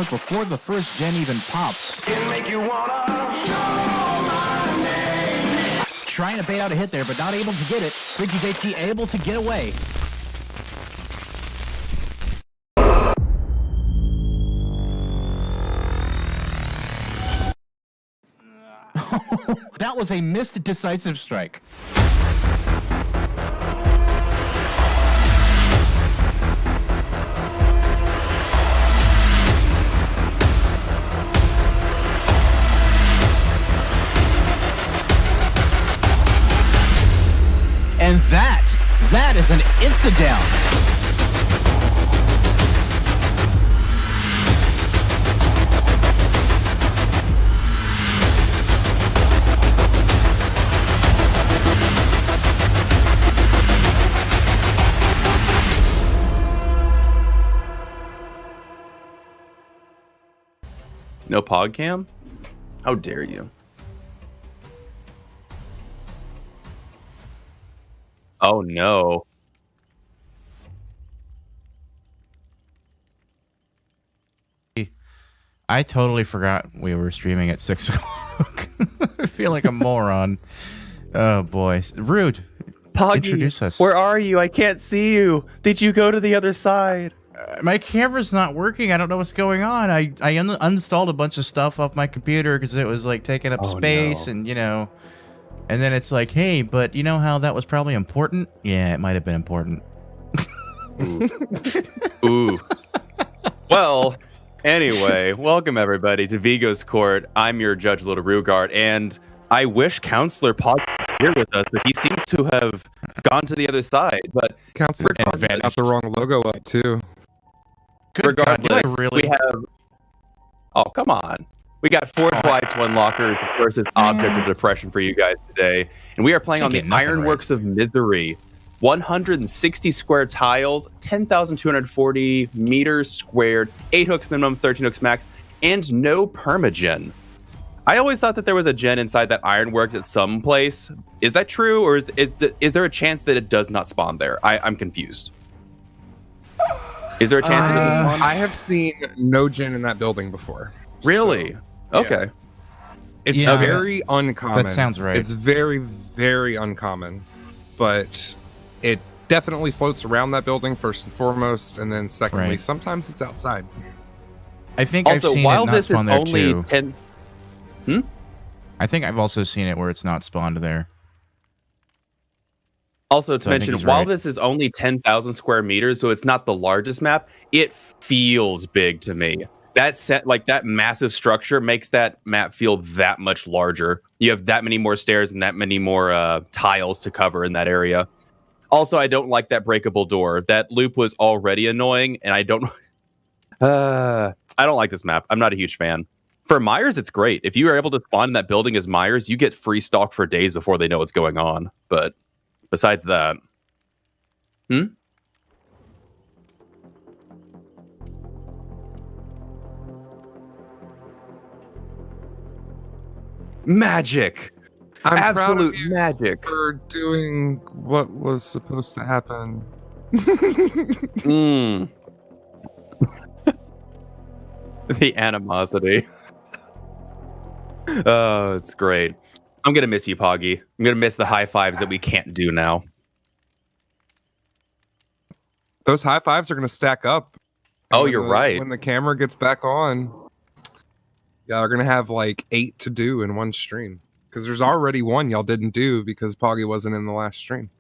took before the first gen even pops. Can make you wanna call my name. Trying to bait out a hit there, but not able to get it. Ricky's AT able to get away. That was a missed decisive strike. And that is an insta-down. No pog cam? How dare you? Oh no. I totally forgot we were streaming at 6 o'clock. I feel like a moron. Oh boy. Rude. Poggy, introduce us. Where are you? I can't see you. Did you go to the other side? My camera's not working. I don't know what's going on. I uninstalled a bunch of stuff off my computer because it was like taking up space and and then it's like, hey, but you know how that was probably important? Yeah, it might have been important. Ooh. Well, anyway, welcome everybody to Vigo's Court. I'm your Judge Little Rugard, and I wish Counselor Pog was here with us, but he seems to have gone to the other side. But Counselor got the wrong logo up too. Regardless, God, really? we have. Oh, come on. We got 4 Dwights, 1 Locker versus Object of Depression for you guys today. And we are playing on the Ironworks of Misery. 160 square tiles, 10,240 meters squared, 8 hooks minimum, 13 hooks max, and no permagen. I always thought that there was a gen inside that Ironworks at some place. Is that true, or is there a chance that it does not spawn there? I'm confused. Is there a chance that it doesn't spawn? I have seen no gen in that building before. Really? So, okay. Yeah. It's very uncommon. That sounds right. It's very, very uncommon. But it definitely floats around that building first and foremost, and then secondly, sometimes it's outside. I think Also, I've seen while it not this is spawn there only too. 10 I think I've also seen it where it's not spawned there. Also, to So I think mention, he's while right. this is only 10,000 square meters, so it's not the largest map, it feels big to me. That set, like that massive structure, makes that map feel that much larger. You have that many more stairs and that many more tiles to cover in that area. Also, I don't like that breakable door. That loop was already annoying, and I don't like this map. I'm not a huge fan. For Myers, it's great. If you are able to spawn in that building as Myers, you get free stock for days before they know what's going on. But besides that, magic. I'm Absolute proud of you magic. for doing what was supposed to happen. The animosity. Oh, it's great. I'm gonna miss you, Poggy. I'm gonna miss the high fives that we can't do now. Those high fives are going to stack up. Oh, you're right. When the camera gets back on, y'all are going to have like 8 to do in one stream. Because there's already one y'all didn't do because Poggy wasn't in the last stream.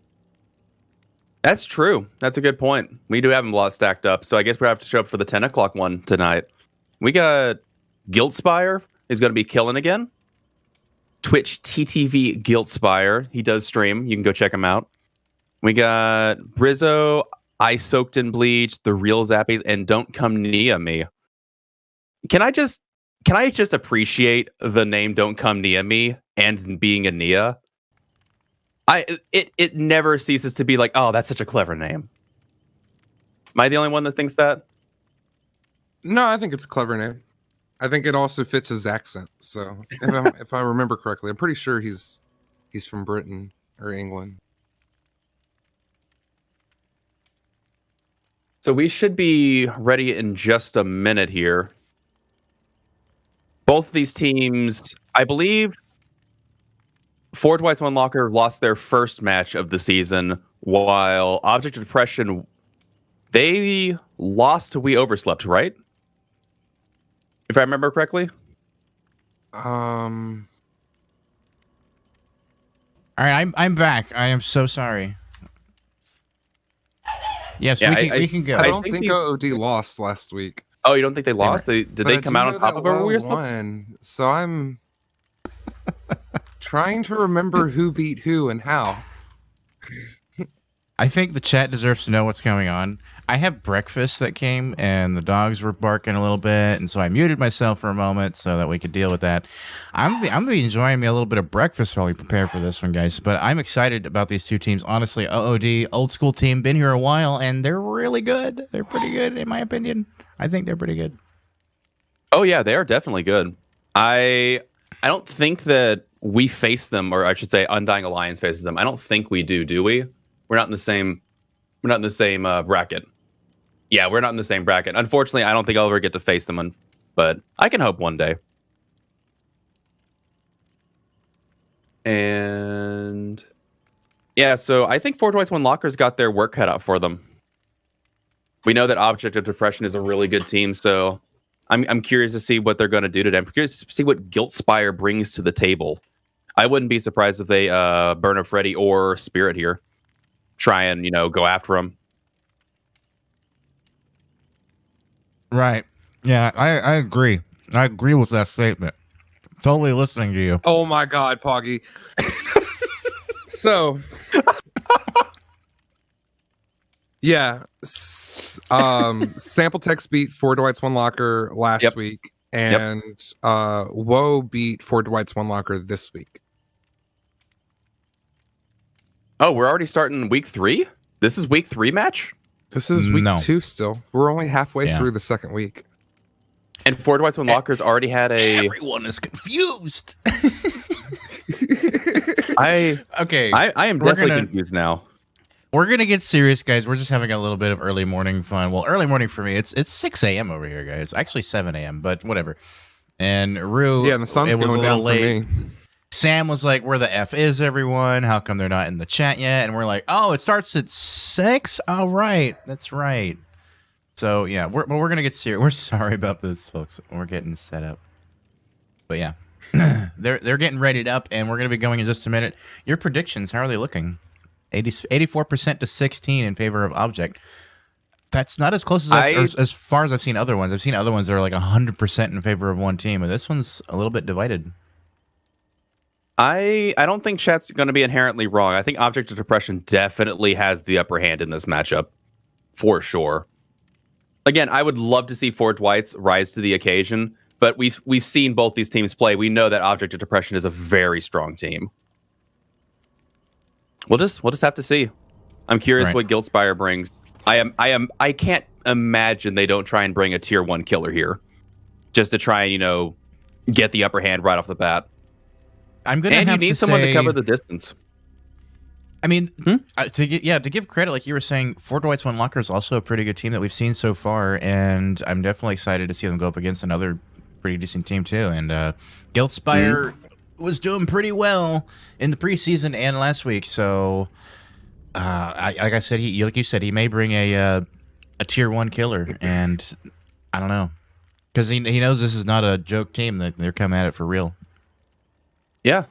That's true. That's a good point. We do have them a lot stacked up, so I guess we have to show up for the 10 o'clock one tonight. We got Guiltspire is going to be killing again. Twitch TTV Guiltspire. He does stream. You can go check him out. We got Brizzo, I Soaked in Bleach, The Real Zappies, and Don't Come Near Me. Can I just appreciate the name Don't Come Near Me and being a Nia? It never ceases to be like, oh, that's such a clever name. Am I the only one that thinks that? No, I think it's a clever name. I think it also fits his accent. So if I remember correctly, I'm pretty sure he's from Britain or England. So we should be ready in just a minute here. Both of these teams, I believe, 4 Dwights, 1 Locker lost their first match of the season, while Object of Depression, they lost to We Overslept, right? If I remember correctly. All right, I'm back. I am so sorry. Yes, Yeah, we can go. I don't think think these- OOD lost last week. Oh, you don't think they lost? Did But they I come do out know on top that of a We WoW Overslept? won, so I'm trying to remember who beat who and how. I think the chat deserves to know what's going on. I have breakfast that came, and the dogs were barking a little bit, and so I muted myself for a moment so that we could deal with that. I'm gonna be enjoying me a little bit of breakfast while we prepare for this one, guys. But I'm excited about these two teams. Honestly, OOD, old school team, been here a while, and they're really good. They're pretty good, in my opinion. I think they're pretty good. Oh yeah, they are definitely good. I don't think that we face them, or I should say, Undying Alliance faces them. I don't think we do we? We're not in the same. We're not in the same bracket. Yeah, we're not in the same bracket. Unfortunately, I don't think I'll ever get to face them, but I can hope one day. And yeah, so I think 4 Dwights, 1 Lockers got their work cut out for them. We know that Object of Depression is a really good team, so I'm curious to see what they're going to do today. I'm curious to see what Guiltspire brings to the table. I wouldn't be surprised if they burn a Freddy or Spirit here. Try and, go after him. Right. Yeah, I agree. I agree with that statement. Totally listening to you. Oh my God, Poggy. So, yeah, Sample Text beat 4 Dwights, 1 Locker last week, and Woe beat 4 Dwights, 1 Locker this week. Oh, we're already starting week 3? This is week 3 match? This is week No. 2 still. We're only halfway Yeah. through the second week. And 4 Dwights, 1 Lockers already had a... Everyone is confused. I Okay. am We're definitely gonna- confused now. We're gonna get serious, guys. We're just having a little bit of early morning fun. Well, early morning for me. It's 6 a.m. over here, guys. Actually 7 a.m., but whatever. And Rue, Yeah, and the sun's it was going a little down late. for me. Sam was like, "Where the f is everyone? How come they're not in the chat yet?" And we're like, "Oh, it starts at 6. Oh, right, that's right." So yeah, we're gonna get serious. We're sorry about this, folks. We're getting set up, but yeah, they're getting readied up, and we're gonna be going in just a minute. Your predictions? How are they looking? 84% to 16 in favor of Object. That's not as close as far as I've seen other ones. I've seen other ones that are like 100% in favor of one team, but this one's a little bit divided. I don't think chat's going to be inherently wrong. I think Object of Depression definitely has the upper hand in this matchup, for sure. Again, I would love to see 4 Dwights rise to the occasion, but we've seen both these teams play. We know that Object of Depression is a very strong team. We'll just have to see. I'm curious Right. what Guiltspire brings. I can't imagine they don't try and bring a tier 1 killer here, just to try and get the upper hand right off the bat. I'm gonna And you have need to someone to say- cover the distance. I mean, to give credit, like you were saying, 4 Dwights, 1 Locker is also a pretty good team that we've seen so far, and I'm definitely excited to see them go up against another pretty decent team too. And Guiltspire was doing pretty well in the preseason and last week, so like I said, like you said, he may bring a tier 1 killer, and I don't know, because he knows this is not a joke team; that they're coming at it for real. Yeah.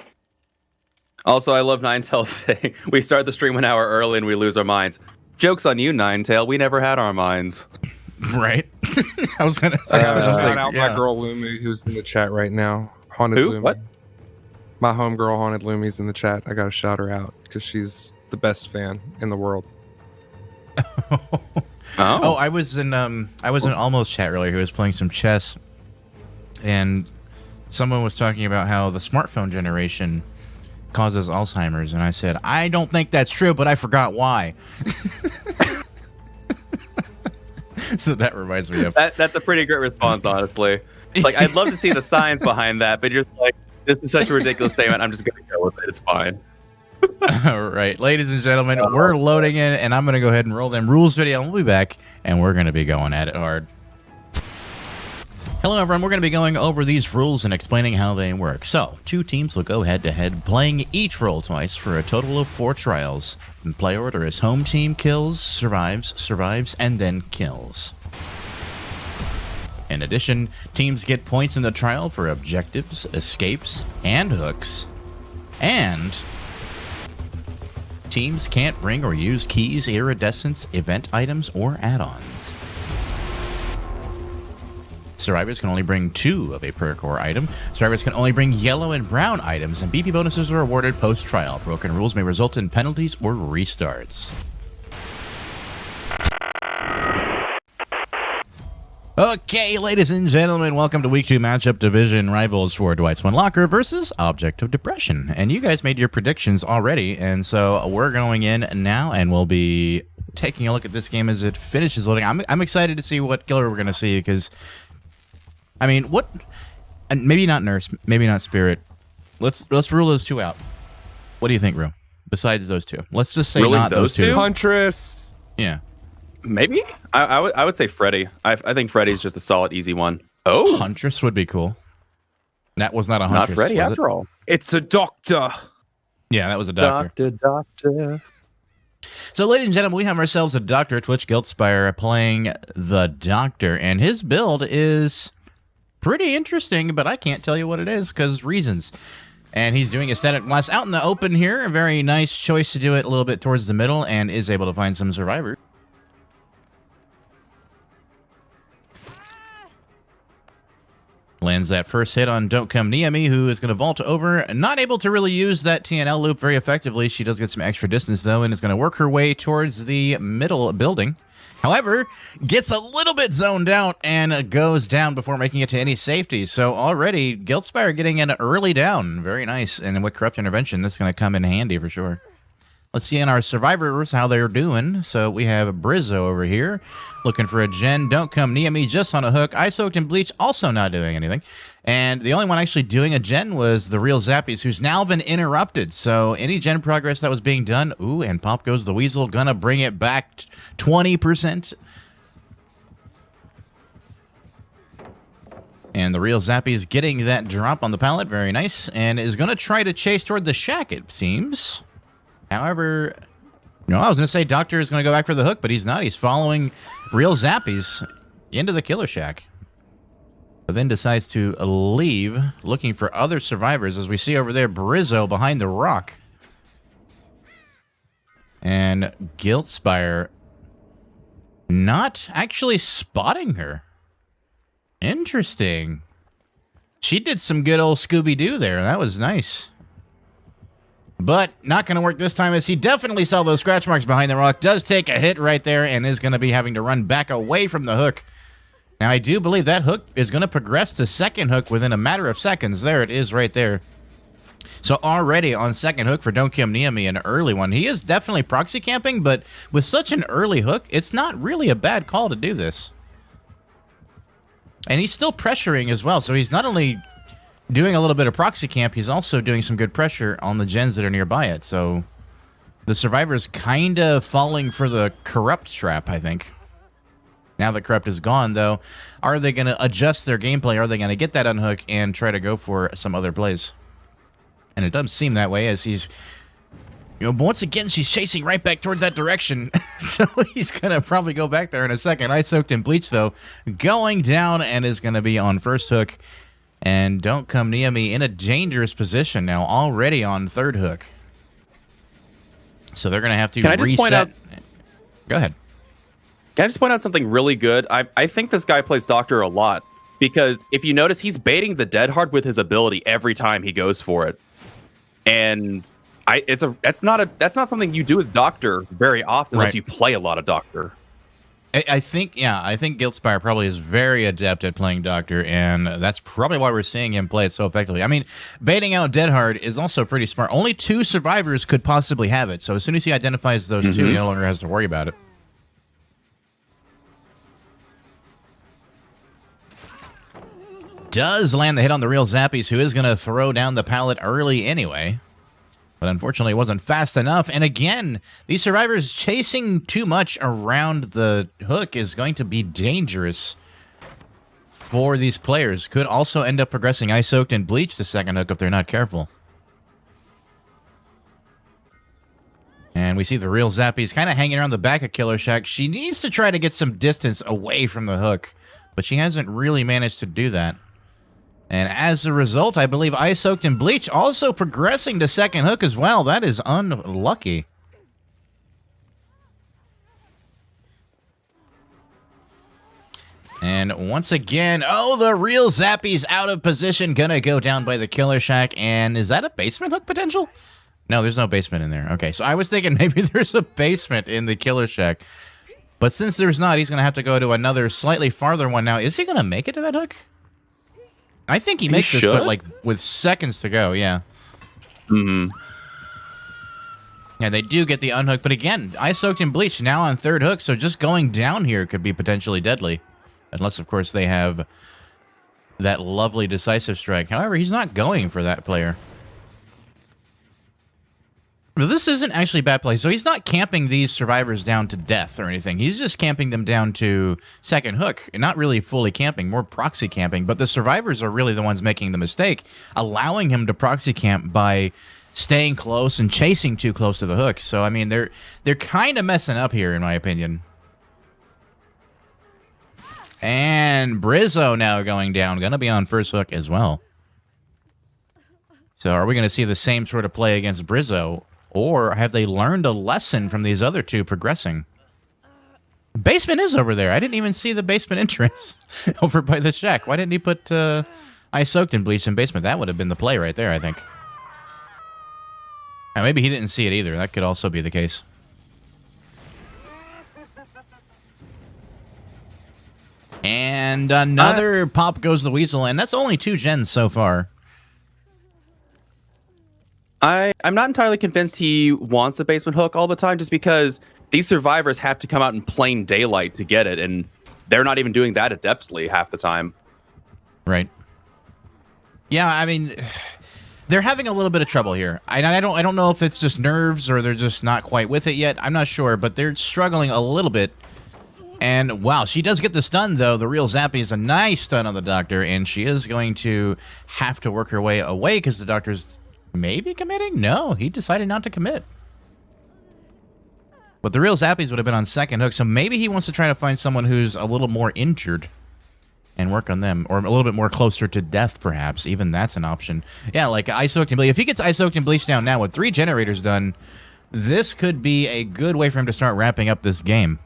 Also, I love Ninetail saying we start the stream 1 hour early and we lose our minds. Joke's on you, Ninetail. We never had our minds. Right? I was gonna say, I was just Shout like, out yeah. my girl Lumi, who's in the chat right now. Haunted Who? Lumi. What? My homegirl Haunted Lumi's in the chat. I gotta shout her out because she's the best fan in the world. Oh, I was in Almost chat earlier. Who was playing some chess, and someone was talking about how the smartphone generation causes Alzheimer's, and I said, I don't think that's true, but I forgot why. So that reminds me of That's a pretty great response, honestly. Like, I'd love to see the science behind that, but you're just like, this is such a ridiculous statement. I'm just going to go with it. It's fine. All right, ladies and gentlemen, we're loading in, and I'm going to go ahead and roll them rules video, and we'll be back, and we're going to be going at it hard. Hello everyone, we're going to be going over these rules and explaining how they work. So, 2 teams will go head-to-head, playing each roll twice for a total of 4 trials. In play order is home team kills, survives, and then kills. In addition, teams get points in the trial for objectives, escapes, and hooks. And teams can't bring or use keys, iridescents, event items, or add-ons. Survivors can only bring 2 of a perk or item. Survivors can only bring yellow and brown items, and BP bonuses are awarded post-trial. Broken rules may result in penalties or restarts. Okay, ladies and gentlemen, welcome to Week 2 matchup division rivals for Dwights One Locker versus Object of Depression. And you guys made your predictions already, and so we're going in now, and we'll be taking a look at this game as it finishes loading. I'm excited to see what killer we're going to see, because I mean, what? And maybe not Nurse, maybe not Spirit. Let's rule those 2 out. What do you think, Ru? Besides those 2, let's just say Really, not those 2. Huntress. Yeah, Maybe I would say Freddy. I think Freddy's just a solid, easy one. Oh, Huntress would be cool. That was not a not Huntress. Freddy was after it? all. It's a doctor. Yeah, that was a doctor. Doctor. So, ladies and gentlemen, we have ourselves a Doctor Twitch Guildspire playing the Doctor, and his build is pretty interesting, but I can't tell you what it is because reasons. And he's doing a static blast out in the open here. A very nice choice to do it a little bit towards the middle, and is able to find some survivors. Lands that first hit on Don't Come Near Me, who is going to vault over. Not able to really use that TNL loop very effectively. She does get some extra distance, though, and is going to work her way towards the middle building. However, gets a little bit zoned out and goes down before making it to any safety. So already, Guildspire getting an early down. Very nice. And with Corrupt Intervention, that's going to come in handy for sure. Let's see in our survivors how they're doing. So we have Brizzo over here looking for a gen. Don't Come Near Me just on a hook. I Soaked in Bleach also not doing anything. And the only one actually doing a gen was the Real Zappies, who's now been interrupted. So any gen progress that was being done. Ooh, and Pop Goes the Weasel. Gonna bring it back 20%. And the Real Zappies getting that drop on the pallet. Very nice. And is going to try to chase toward the shack, it seems. However, no, I was going to say Doctor is going to go back for the hook, but he's not. He's following Real Zappies into the killer shack. But then decides to leave, looking for other survivors, as we see over there Brizzo behind the rock. And Guildspire not actually spotting her. Interesting. She did some good old Scooby-Doo there. That was nice. But not going to work this time, as he definitely saw those scratch marks behind the rock. Does take a hit right there and is going to be having to run back away from the hook. Now, I do believe that hook is going to progress to second hook within a matter of seconds. There it is right there. So already on second hook for Don't Come Near Me, an early one. He is definitely proxy camping, but with such an early hook, it's not really a bad call to do this. And he's still pressuring as well, so he's not only doing a little bit of proxy camp, he's also doing some good pressure on the gens that are nearby it. So the survivor's kind of falling for the Corrupt trap, I think. Now that Corrupt is gone, though, are they going to adjust their gameplay? Are they going to get that unhook and try to go for some other plays? And it does seem that way, as he's... You know, once again, she's chasing right back toward that direction. So he's going to probably go back there in a second. I Soaked in Bleach, though, going down and is going to be on first hook. And Don't Come Near Me in a dangerous position now, already on third hook. So they're going to have to reset. Can I just point out? Go ahead. Can I just point out something really good? I think this guy plays Doctor a lot, because if you notice, he's baiting the dead hard with his ability every time he goes for it. And that's not something you do as Doctor very often, unless you play a lot of Doctor. I think Guildspire probably is very adept at playing Doctor, and that's probably why we're seeing him play it so effectively. I mean, baiting out Dead Hard is also pretty smart. Only 2 survivors could possibly have it, so as soon as he identifies those 2, he no longer has to worry about it. Does land the hit on the Real Zappies, who is going to throw down the pallet early anyway. But unfortunately, it wasn't fast enough. And again, these survivors chasing too much around the hook is going to be dangerous for these players. Could also end up progressing Ice Soaked and Bleach the second hook if they're not careful. And we see the real Zappies kind of hanging around the back of Killer Shack. She needs to try to get some distance away from the hook, but she hasn't really managed to do that. And as a result, I believe Ice Soaked and Bleach also progressing to second hook as well. That is unlucky. And once again, oh, the real Zappies out of position. Gonna go down by the Killer Shack. And is that a basement hook potential? No, there's no basement in there. Okay, so I was thinking maybe there's a basement in the Killer Shack. But since there's not, he's going to have to go to another slightly farther one now. Is he going to make it to that hook? I think he makes this, but like with seconds to go, yeah. Mm-hmm. Yeah, they do get the unhook. But again, Ice Soaked and Bleach now on third hook, so just going down here could be potentially deadly. Unless, of course, they have that lovely decisive strike. However, he's not going for that player. This isn't actually bad play. So he's not camping these survivors down to death or anything. He's just camping them down to second hook. And not really fully camping, more proxy camping. But the survivors are really the ones making the mistake, allowing him to proxy camp by staying close and chasing too close to the hook. So, I mean, they're kind of messing up here, in my opinion. And Brizzo now going down. Going to be on first hook as well. So are we going to see the same sort of play against Brizzo? Or have they learned a lesson from these other two progressing? Basement is over there. I didn't even see the basement entrance over by the shack. Why didn't he put Ice Soaked and Bleach in basement? That would have been the play right there, I think. And maybe he didn't see it either. That could also be the case. And another pop goes the Weasel, and that's only 2 gens so far. I'm not entirely convinced he wants a basement hook all the time, just because these survivors have to come out in plain daylight to get it, and they're not even doing that adeptly half the time. Right. Yeah, I mean, they're having a little bit of trouble here. I don't know if it's just nerves or they're just not quite with it yet. I'm not sure, but they're struggling a little bit. And wow, she does get the stun though. The real Zappy is a nice stun on the Doctor, and she is going to have to work her way away because the Doctor's maybe committing? No, he decided not to commit. But the real Zappies would have been on second hook, so maybe he wants to try to find someone who's a little more injured and work on them, or a little bit more closer to death, perhaps. Even that's an option. Yeah, like Ice Soaked and Bleach. If he gets Ice Soaked and Bleach down now with 3 generators done, this could be a good way for him to start wrapping up this game.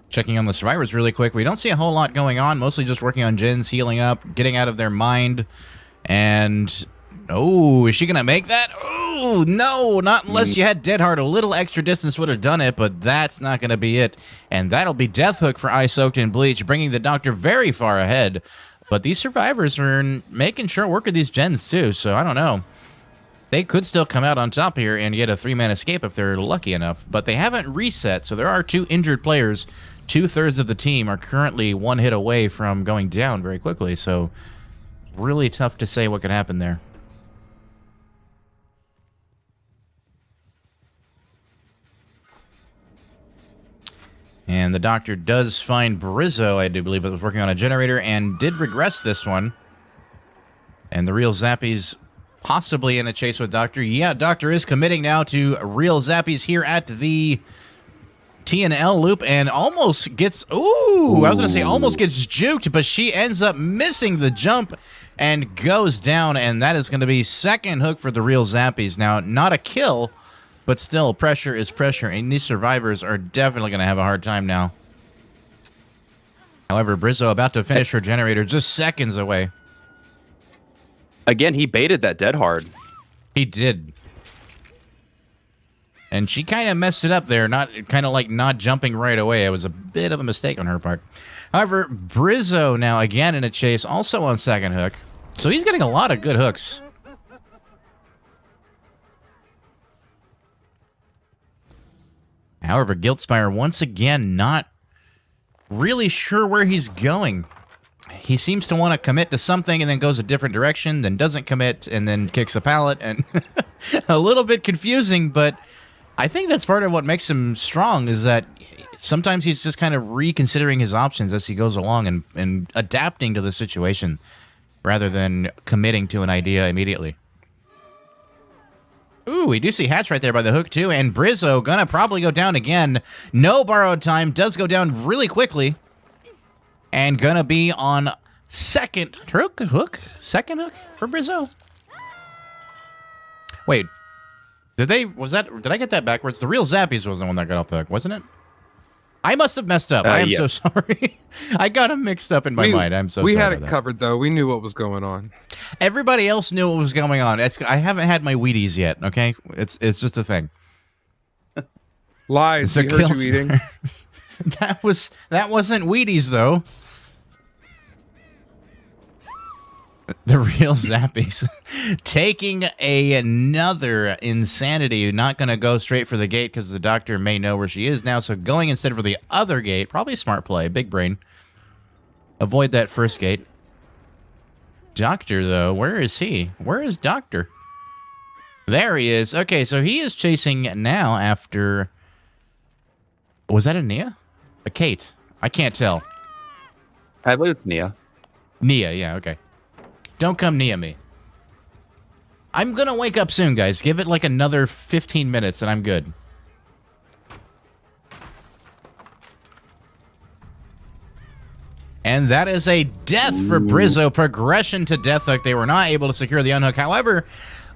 Checking on the survivors really quick. We don't see a whole lot going on. Mostly just working on gens, healing up, getting out of their mind. And, oh, is she going to make that? Oh, no, not unless you had Dead Heart. A little extra distance would have done it, but that's not going to be it. And that'll be Death Hook for Ice Soaked and Bleach, bringing the Doctor very far ahead. But these survivors are making sure work of these gens, too, so I don't know. They could still come out on top here and get a 3-man escape if they're lucky enough. But they haven't reset, so there are 2 injured players. 2/3 of the team are currently 1 hit away from going down very quickly, so really tough to say what could happen there. And the Doctor does find Brizzo, I do believe it was working on a generator, and did regress this one. And the real Zappies possibly in a chase with Doctor. Yeah, Doctor is committing now to real Zappies here at the T&L loop and almost gets, I was going to say almost gets juked, but she ends up missing the jump and goes down, and that is going to be second hook for the real Zappies. Now, not a kill, but still, pressure is pressure, and these survivors are definitely going to have a hard time now. However, Brizzo about to finish her generator just seconds away. Again, he baited that dead hard. He did. And she kind of messed it up there, not jumping right away. It was a bit of a mistake on her part. However, Brizzo now again in a chase, also on second hook. So he's getting a lot of good hooks. However, Guiltspire once again not really sure where he's going. he seems to want to commit to something and then goes a different direction, then doesn't commit, and then kicks a pallet, and a little bit confusing, but I think that's part of what makes him strong, is that sometimes he's just kind of reconsidering his options as he goes along and adapting to the situation rather than committing to an idea immediately. Ooh, we do see Hatch right there by the hook, too, and Brizzo gonna probably go down again. No borrowed time, does go down really quickly, and gonna be on second hook? Second hook for Brizzo? Wait, did I get that backwards? The real Zappies was the one that got off the hook, wasn't it? I must have messed up. I am so sorry. I got him mixed up in my mind. I'm so sorry. We had it covered, though. We knew what was going on. Everybody else knew what was going on. I haven't had my Wheaties yet, okay? It's just a thing. Lies. We heard you eating. That wasn't Wheaties, though. The real Zappies. Taking another insanity. Not going to go straight for the gate because the doctor may know where she is now. So going instead for the other gate. Probably a smart play. Big brain. Avoid that first gate. Doctor, though. Where is he? Where is Doctor? There he is. Okay, so he is chasing now after... Was that a Nia? A Kate? I can't tell. I believe it's Nia. Nia, yeah, okay. Don't come near me. I'm gonna wake up soon, guys. Give it like another 15 minutes and I'm good. And that is a death for Brizzo. Progression to death hook. They were not able to secure the unhook. However,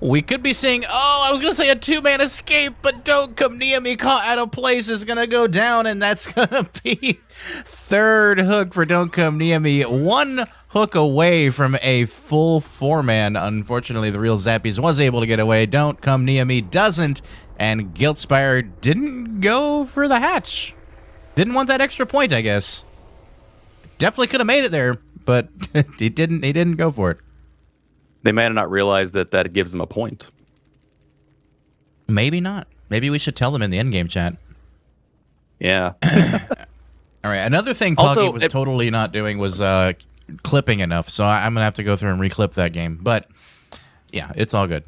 we could be seeing... Oh, I was going to say a two-man escape, but Don't Come Near Me caught out of place is going to go down, and that's going to be third hook for Don't Come Near Me. One hook away from a full four-man. Unfortunately, the real Zappies was able to get away. Don't Come Near Me doesn't, and Guiltspire didn't go for the hatch. Didn't want that extra point, I guess. Definitely could have made it there, but he didn't go for it. They may not realize that gives them a point. Maybe not. Maybe we should tell them in the endgame chat. Yeah. All right. Another thing Poggy was totally not doing was clipping enough, so I'm going to have to go through and reclip that game. But, yeah, it's all good.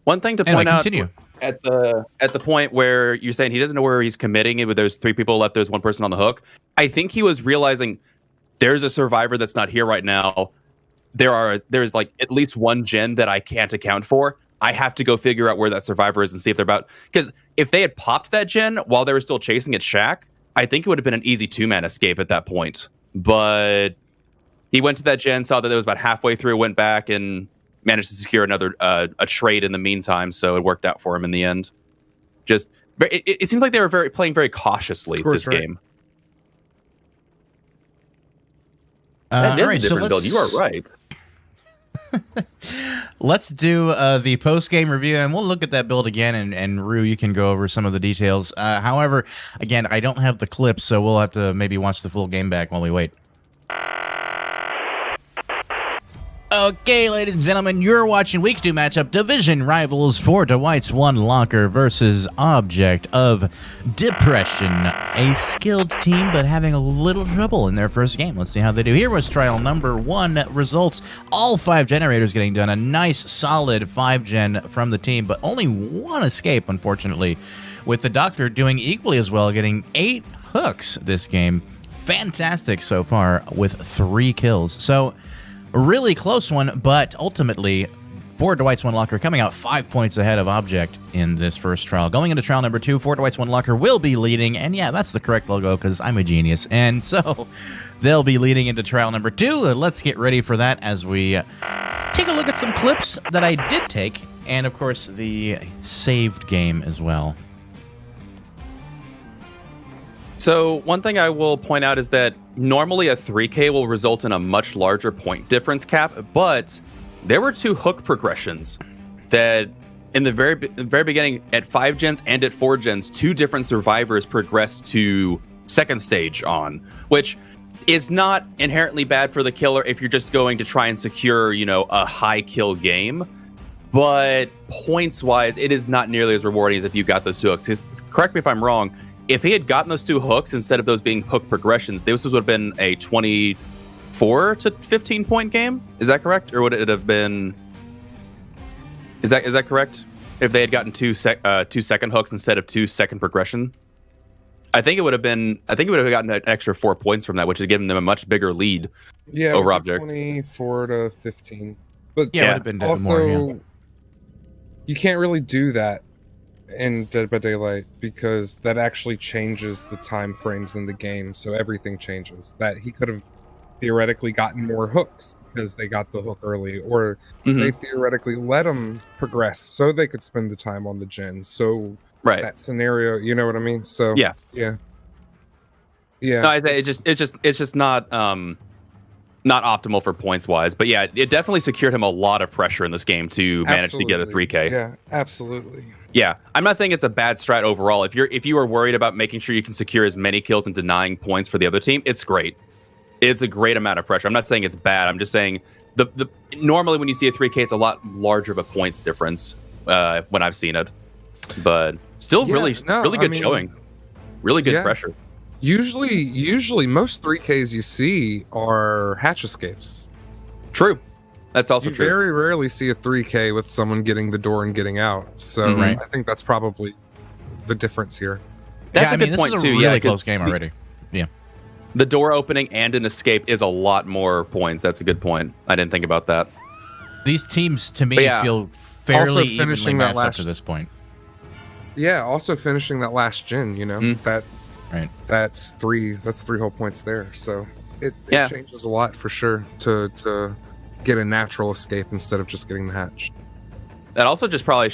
One thing to point out continue. At the point where you're saying he doesn't know where he's committing it, with there's three people left, there's one person on the hook. I think he was realizing there's a survivor that's not here right now. There's like at least one gen that I can't account for. I have to go figure out where that survivor is and see if they're about. Because if they had popped that gen while they were still chasing at Shack, I think it would have been an easy two-man escape at that point. But he went to that gen, saw that it was about halfway through, went back and managed to secure another a trade in the meantime. So it worked out for him in the end. Just it seems like they were playing very cautiously this game. That is a different build. You are right. Let's do the post-game review, and we'll look at that build again, and Rue, you can go over some of the details. However, again, I don't have the clips, so we'll have to maybe watch the full game back while we wait. Okay, ladies and gentlemen, you're watching Week 2 matchup Division Rivals for Dwights 1 Locker versus Object of Depression. A skilled team, but having a little trouble in their first game. Let's see how they do. Here was trial number 1 results. All 5 generators getting done. A nice, solid 5-gen from the team, but only one escape, unfortunately, with the Doctor doing equally as well, getting 8 hooks this game. Fantastic so far with 3 kills. So... a really close one, but ultimately, for Dwights 1 Locker, coming out 5 points ahead of Object in this first trial. Going into trial number 2, for Dwights 1 Locker will be leading, and yeah, that's the correct logo because I'm a genius. And so, they'll be leading into trial number 2. Let's get ready for that as we take a look at some clips that I did take, and of course, the saved game as well. So one thing I will point out is that normally a 3K will result in a much larger point difference cap, but there were 2 hook progressions that in the very beginning at 5 gens and at 4 gens, 2 different survivors progressed to second stage on, which is not inherently bad for the killer if you're just going to try and secure, a high kill game. But points wise, it is not nearly as rewarding as if you got those 2 hooks. Correct me if I'm wrong. If he had gotten those 2 hooks instead of those being hook progressions, this would have been a 20 4 to 15 point game. Is that correct, or would it have been? Is that correct? If they had gotten 2 second hooks instead of 2 second progression, I think it would have been. I think it would have gotten an extra 4 points from that, which would have given them a much bigger lead. Yeah, over object. 24 to 15. But Yeah, it would have been also, more. Yeah. you can't really do that in Dead by Daylight because that actually changes the time frames in the game, so everything changes. That he could have theoretically gotten more hooks because they got the hook early, or they theoretically let him progress so they could spend the time on the gen. So that scenario, you know what I mean? So yeah. No, I say it's just not optimal for points wise, but yeah, it definitely secured him a lot of pressure in this game to manage to get a 3K. Yeah, absolutely. Yeah, I'm not saying it's a bad strat overall. If you are worried about making sure you can secure as many kills and denying points for the other team, it's great. It's a great amount of pressure. I'm not saying it's bad. I'm just saying the normally when you see a 3K, it's a lot larger of a points difference when I've seen it, but still really good showing. Really good pressure. Usually most 3Ks you see are hatch escapes. True. That's also true. You very rarely see a 3K with someone getting the door and getting out. So I think that's probably the difference here. That's a good point too. This is a really close game already. Yeah. The door opening and an escape is a lot more points. That's a good point. I didn't think about that. These teams, to me, feel fairly evenly matched up to this point. Yeah, also finishing that last gen, you know, that's three whole points there. So it changes a lot for sure to get a natural escape instead of just getting the hatch. That also just probably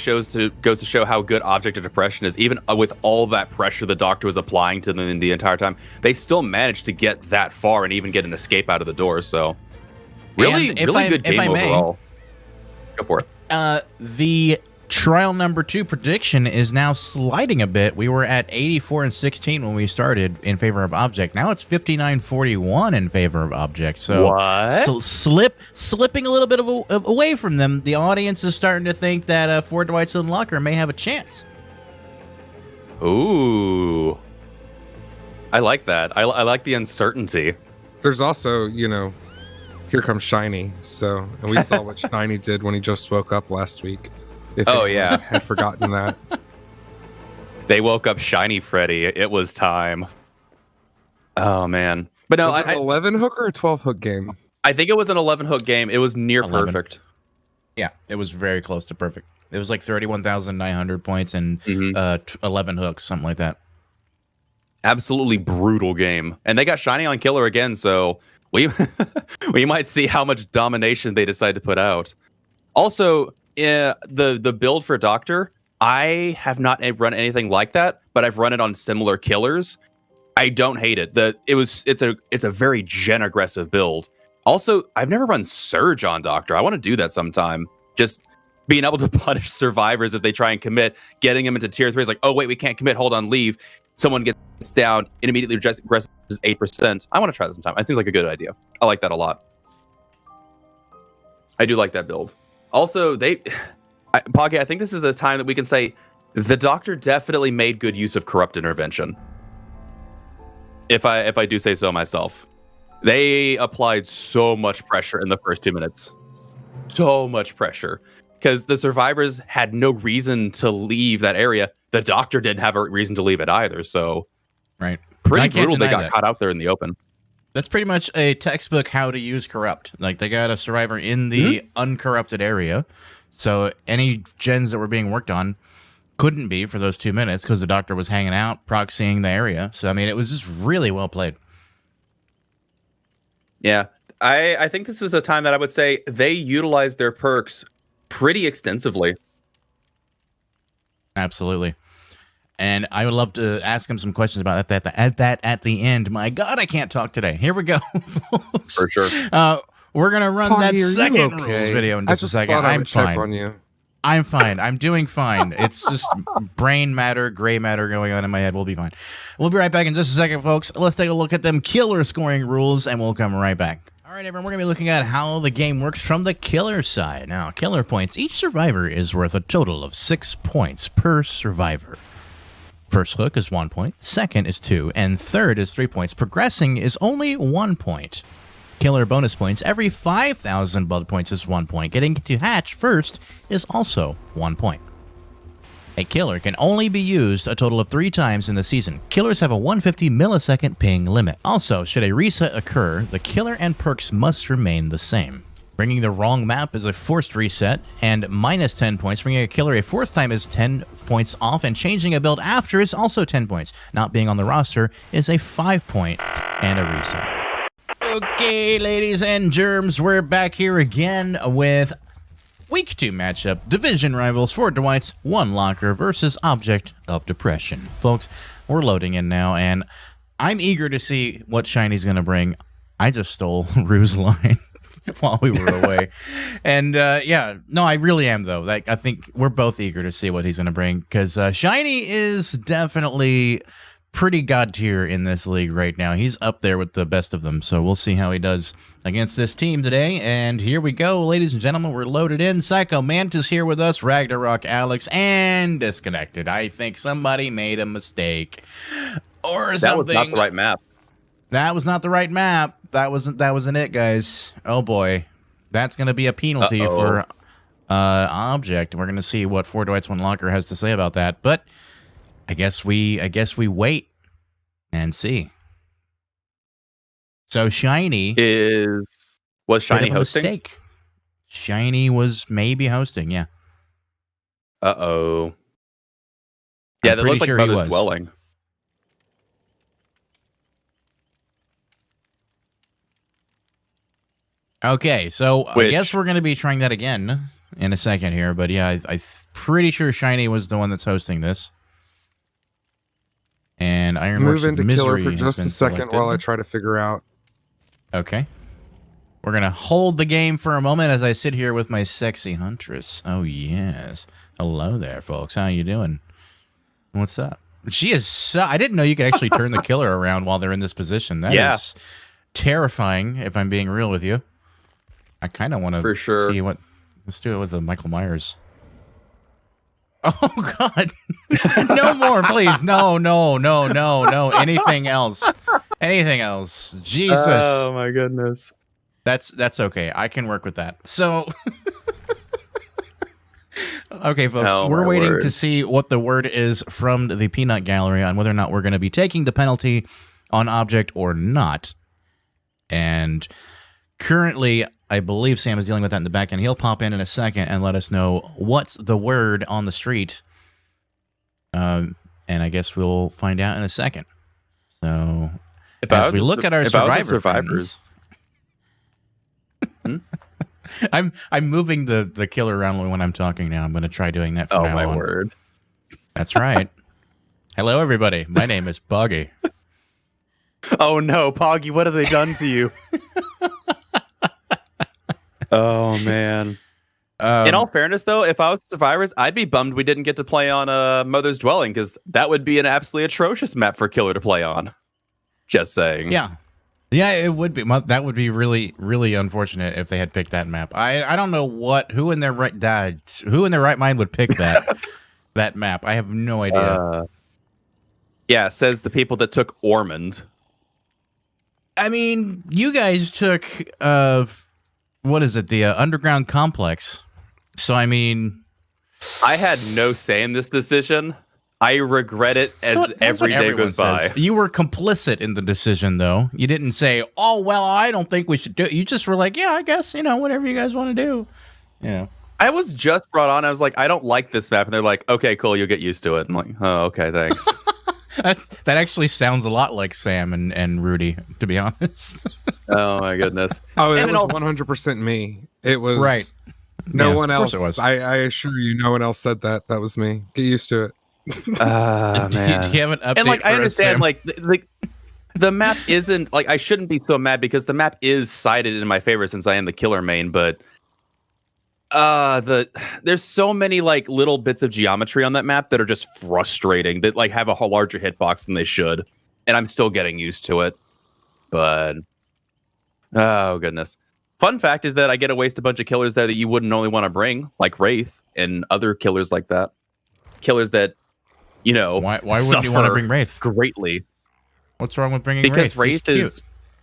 goes to show how good Object of Depression is. Even with all that pressure the Doctor was applying to them the entire time, they still managed to get that far and even get an escape out of the door. So really good game overall. Go for it. The trial number 2 prediction is now sliding a bit. We were at 84-16 when we started in favor of Object. Now it's 59-41 in favor of Object. So slipping a little bit away from them. The audience is starting to think that Fort Dwights and Locker may have a chance. Ooh, I like that. I like the uncertainty. There's also, here comes Shiny. And we saw what Shiny did when he just woke up last week. Had forgotten that. They woke up Shiny Freddy. It was time. Oh man. But no, was it an 11 hook or a 12 hook game? I think it was an 11 hook game. It was near 11. Perfect. Yeah, it was very close to perfect. It was like 31,900 points and 11 hooks, something like that. Absolutely brutal game. And they got Shiny on Killer again, so we might see how much domination they decide to put out. Also, the build for Doctor, I have not run anything like that, but I've run it on similar killers. I don't hate it. It's a very gen aggressive build. Also, I've never run Surge on Doctor. I want to do that sometime. Just being able to punish survivors if they try and commit, getting them into tier 3 is like, oh wait, we can't commit, hold on, leave. Someone gets down and immediately aggressive 8%. I want to try that sometime. It seems like a good idea. I like that a lot. I do like that build. Also, Poggy, I think this is a time that we can say the Doctor definitely made good use of corrupt intervention. If I do say so myself. They applied so much pressure in the first 2 minutes. So much pressure. Because the survivors had no reason to leave that area. The Doctor didn't have a reason to leave it either. So pretty brutal they got caught out there in the open. That's pretty much a textbook how to use corrupt. Like, they got a survivor in the uncorrupted area. So any gens that were being worked on couldn't be for those 2 minutes because the Doctor was hanging out, proxying the area. So, I mean, it was just really well played. Yeah. I think this is a time that I would say they utilized their perks pretty extensively. Absolutely. And I would love to ask him some questions about that at the end. My God, I can't talk today. Here we go, folks. For sure. We're going to run that second rules video in just a second. I'm fine. I'm fine. I'm doing fine. It's just brain matter, gray matter going on in my head. We'll be fine. We'll be right back in just a second, folks. Let's take a look at them killer scoring rules, and we'll come right back. All right, everyone, we're going to be looking at how the game works from the killer side. Now, killer points. Each survivor is worth a total of 6 points per survivor. First hook is 1 point, second is 2, and third is 3 points. Progressing is only 1 point. Killer bonus points. Every 5,000 blood points is 1 point. Getting to hatch first is also 1 point. A killer can only be used a total of 3 times in the season. Killers have a 150 millisecond ping limit. Also, should a reset occur, the killer and perks must remain the same. Bringing the wrong map is a forced reset, and minus 10 points. Bringing a killer a 4th time is 10 points off, and changing a build after is also 10 points. Not being on the roster is a 5 point and a reset. Okay, ladies and germs, we're back here again with Week 2 matchup. Division rivals for Dwights, One Locker versus Object of Depression. Folks, we're loading in now, and I'm eager to see what Shiny's going to bring. I just stole Rue's line while we were away. And yeah, no, I really am, though. Like, I think we're both eager to see what he's going to bring, because Shiny is definitely pretty god tier in this league right now. He's up there with the best of them, so we'll see how he does against this team today. And here we go, ladies and gentlemen, we're loaded in. Psycho Mantis here with us, Ragnarok Alex, and Disconnected. I think somebody made a mistake or something. That was not the right map. That was not the right map. That wasn't it, guys. Oh boy, that's gonna be a penalty for Object. We're gonna see what 4 Dwights 1 Locker has to say about that, but I guess we wait and see. So Shiny was Shiny hosting? Mistake. Shiny was maybe hosting, yeah. Uh-oh. Yeah, that looked like Mother's Dwelling. Okay, so I guess we're going to be trying that again in a second here, but yeah, I'm pretty sure Shiny was the one that's hosting this. And Ironworks Move into Misery Killer for just a second selected. while I try to figure out. Okay. We're going to hold the game for a moment as I sit here with my sexy huntress. Oh, yes. Hello there, folks. How you doing? What's up? She is so... I didn't know you could actually turn the killer around while they're in this position. That is terrifying, if I'm being real with you. I kind of want to see what... Let's do it with the Michael Myers. Oh, God. No more, please. No. Anything else. Anything else. Jesus. Oh, my goodness. That's okay. I can work with that. So... Okay, folks, we're waiting to see what the word is from the Peanut Gallery on whether or not we're going to be taking the penalty on Object or not. And currently, I believe Sam is dealing with that in the back end. He'll pop in a second and let us know what's the word on the street. And I guess we'll find out in a second. So, as we look at our survivors. I'm moving the killer around when I'm talking now. I'm going to try doing that from now on. Oh, my word. That's right. Hello, everybody. My name is Poggy. Oh, no, Poggy, what have they done to you? Oh, man. In all fairness, though, if I was survivors, I'd be bummed we didn't get to play on Mother's Dwelling, because that would be an absolutely atrocious map for killer to play on. Just saying. Yeah. Yeah, it would be. That would be really, really unfortunate if they had picked that map. I don't know who in their right mind would pick that that map. I have no idea. Yeah, says the people that took Ormond. I mean, you guys took what is it? The underground complex. So I mean, I had no say in this decision. I regret it as every day goes by. You were complicit in the decision, though. You didn't say, "Oh, well, I don't think we should do it." You just were like, "Yeah, I guess, whatever you guys want to do." Yeah. I was just brought on. I was like, "I don't like this map," and they're like, "Okay, cool, you'll get used to it." I'm like, "Oh, okay, thanks." That actually sounds a lot like Sam and Rudy, to be honest. Oh my goodness! Oh, it was 100% me. It was right. No one else. It was. I assure you, no one else said that. That was me. Get used to it. Man. Do you have an update? And I understand, us, the map isn't I shouldn't be so mad because the map is cited in my favor since I am the killer main, but there's so many little bits of geometry on that map that are just frustrating that have a whole larger hitbox than they should, and I'm still getting used to it. But oh goodness. Fun fact is that I get to waste a bunch of killers there that you wouldn't only want to bring, like Wraith and other killers like that. Killers that why wouldn't you want to bring Wraith greatly? What's wrong with bringing Wraith? Because Wraith is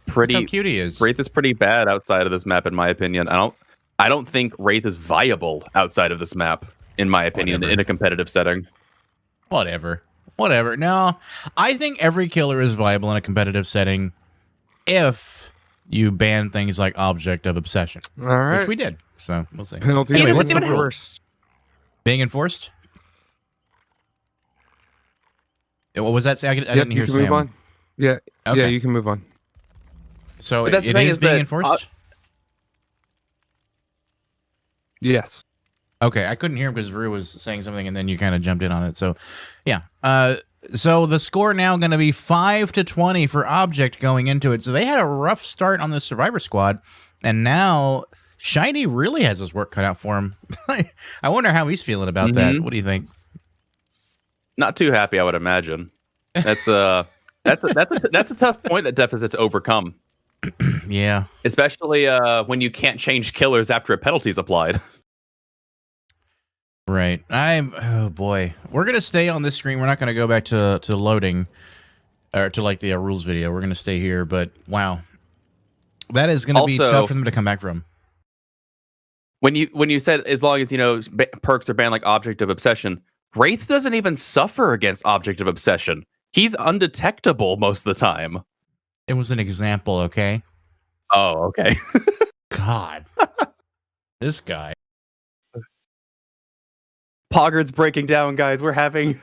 pretty. Look how cute he is. Wraith is pretty bad outside of this map, in my opinion. I don't think Wraith is viable outside of this map, in my opinion, in a competitive setting. Whatever. No, I think every killer is viable in a competitive setting if you ban things like Object of Obsession. All right. Which we did. So we'll see. Penalty. Anyway, What's the even help. worst? Being enforced? What was that? I didn't hear you can Sam. move on. Yeah, Okay. yeah, you can move on. So But that's the it thing is is being that, enforced? Yes. Okay, I couldn't hear him because Rue was saying something, and then you kind of jumped in on it. So, yeah. So the score now going to be 5-20 for Object going into it. So they had a rough start on the Survivor Squad, and now Shiny really has his work cut out for him. I wonder how he's feeling about that. What do you think? Not too happy, I would imagine. That's a tough point that deficit to overcome. Yeah. Especially when you can't change killers after a penalty's applied. Right. Oh boy. We're gonna stay on this screen. We're not gonna go back to loading or to like the rules video. We're gonna stay here, but wow. That is gonna be Also, tough for them to come back from. When you said as long as perks are banned like Object of Obsession, Wraith doesn't even suffer against Object of Obsession. He's undetectable most of the time. It was an example, okay? Oh, okay. God. This guy. Poggard's breaking down, guys. We're having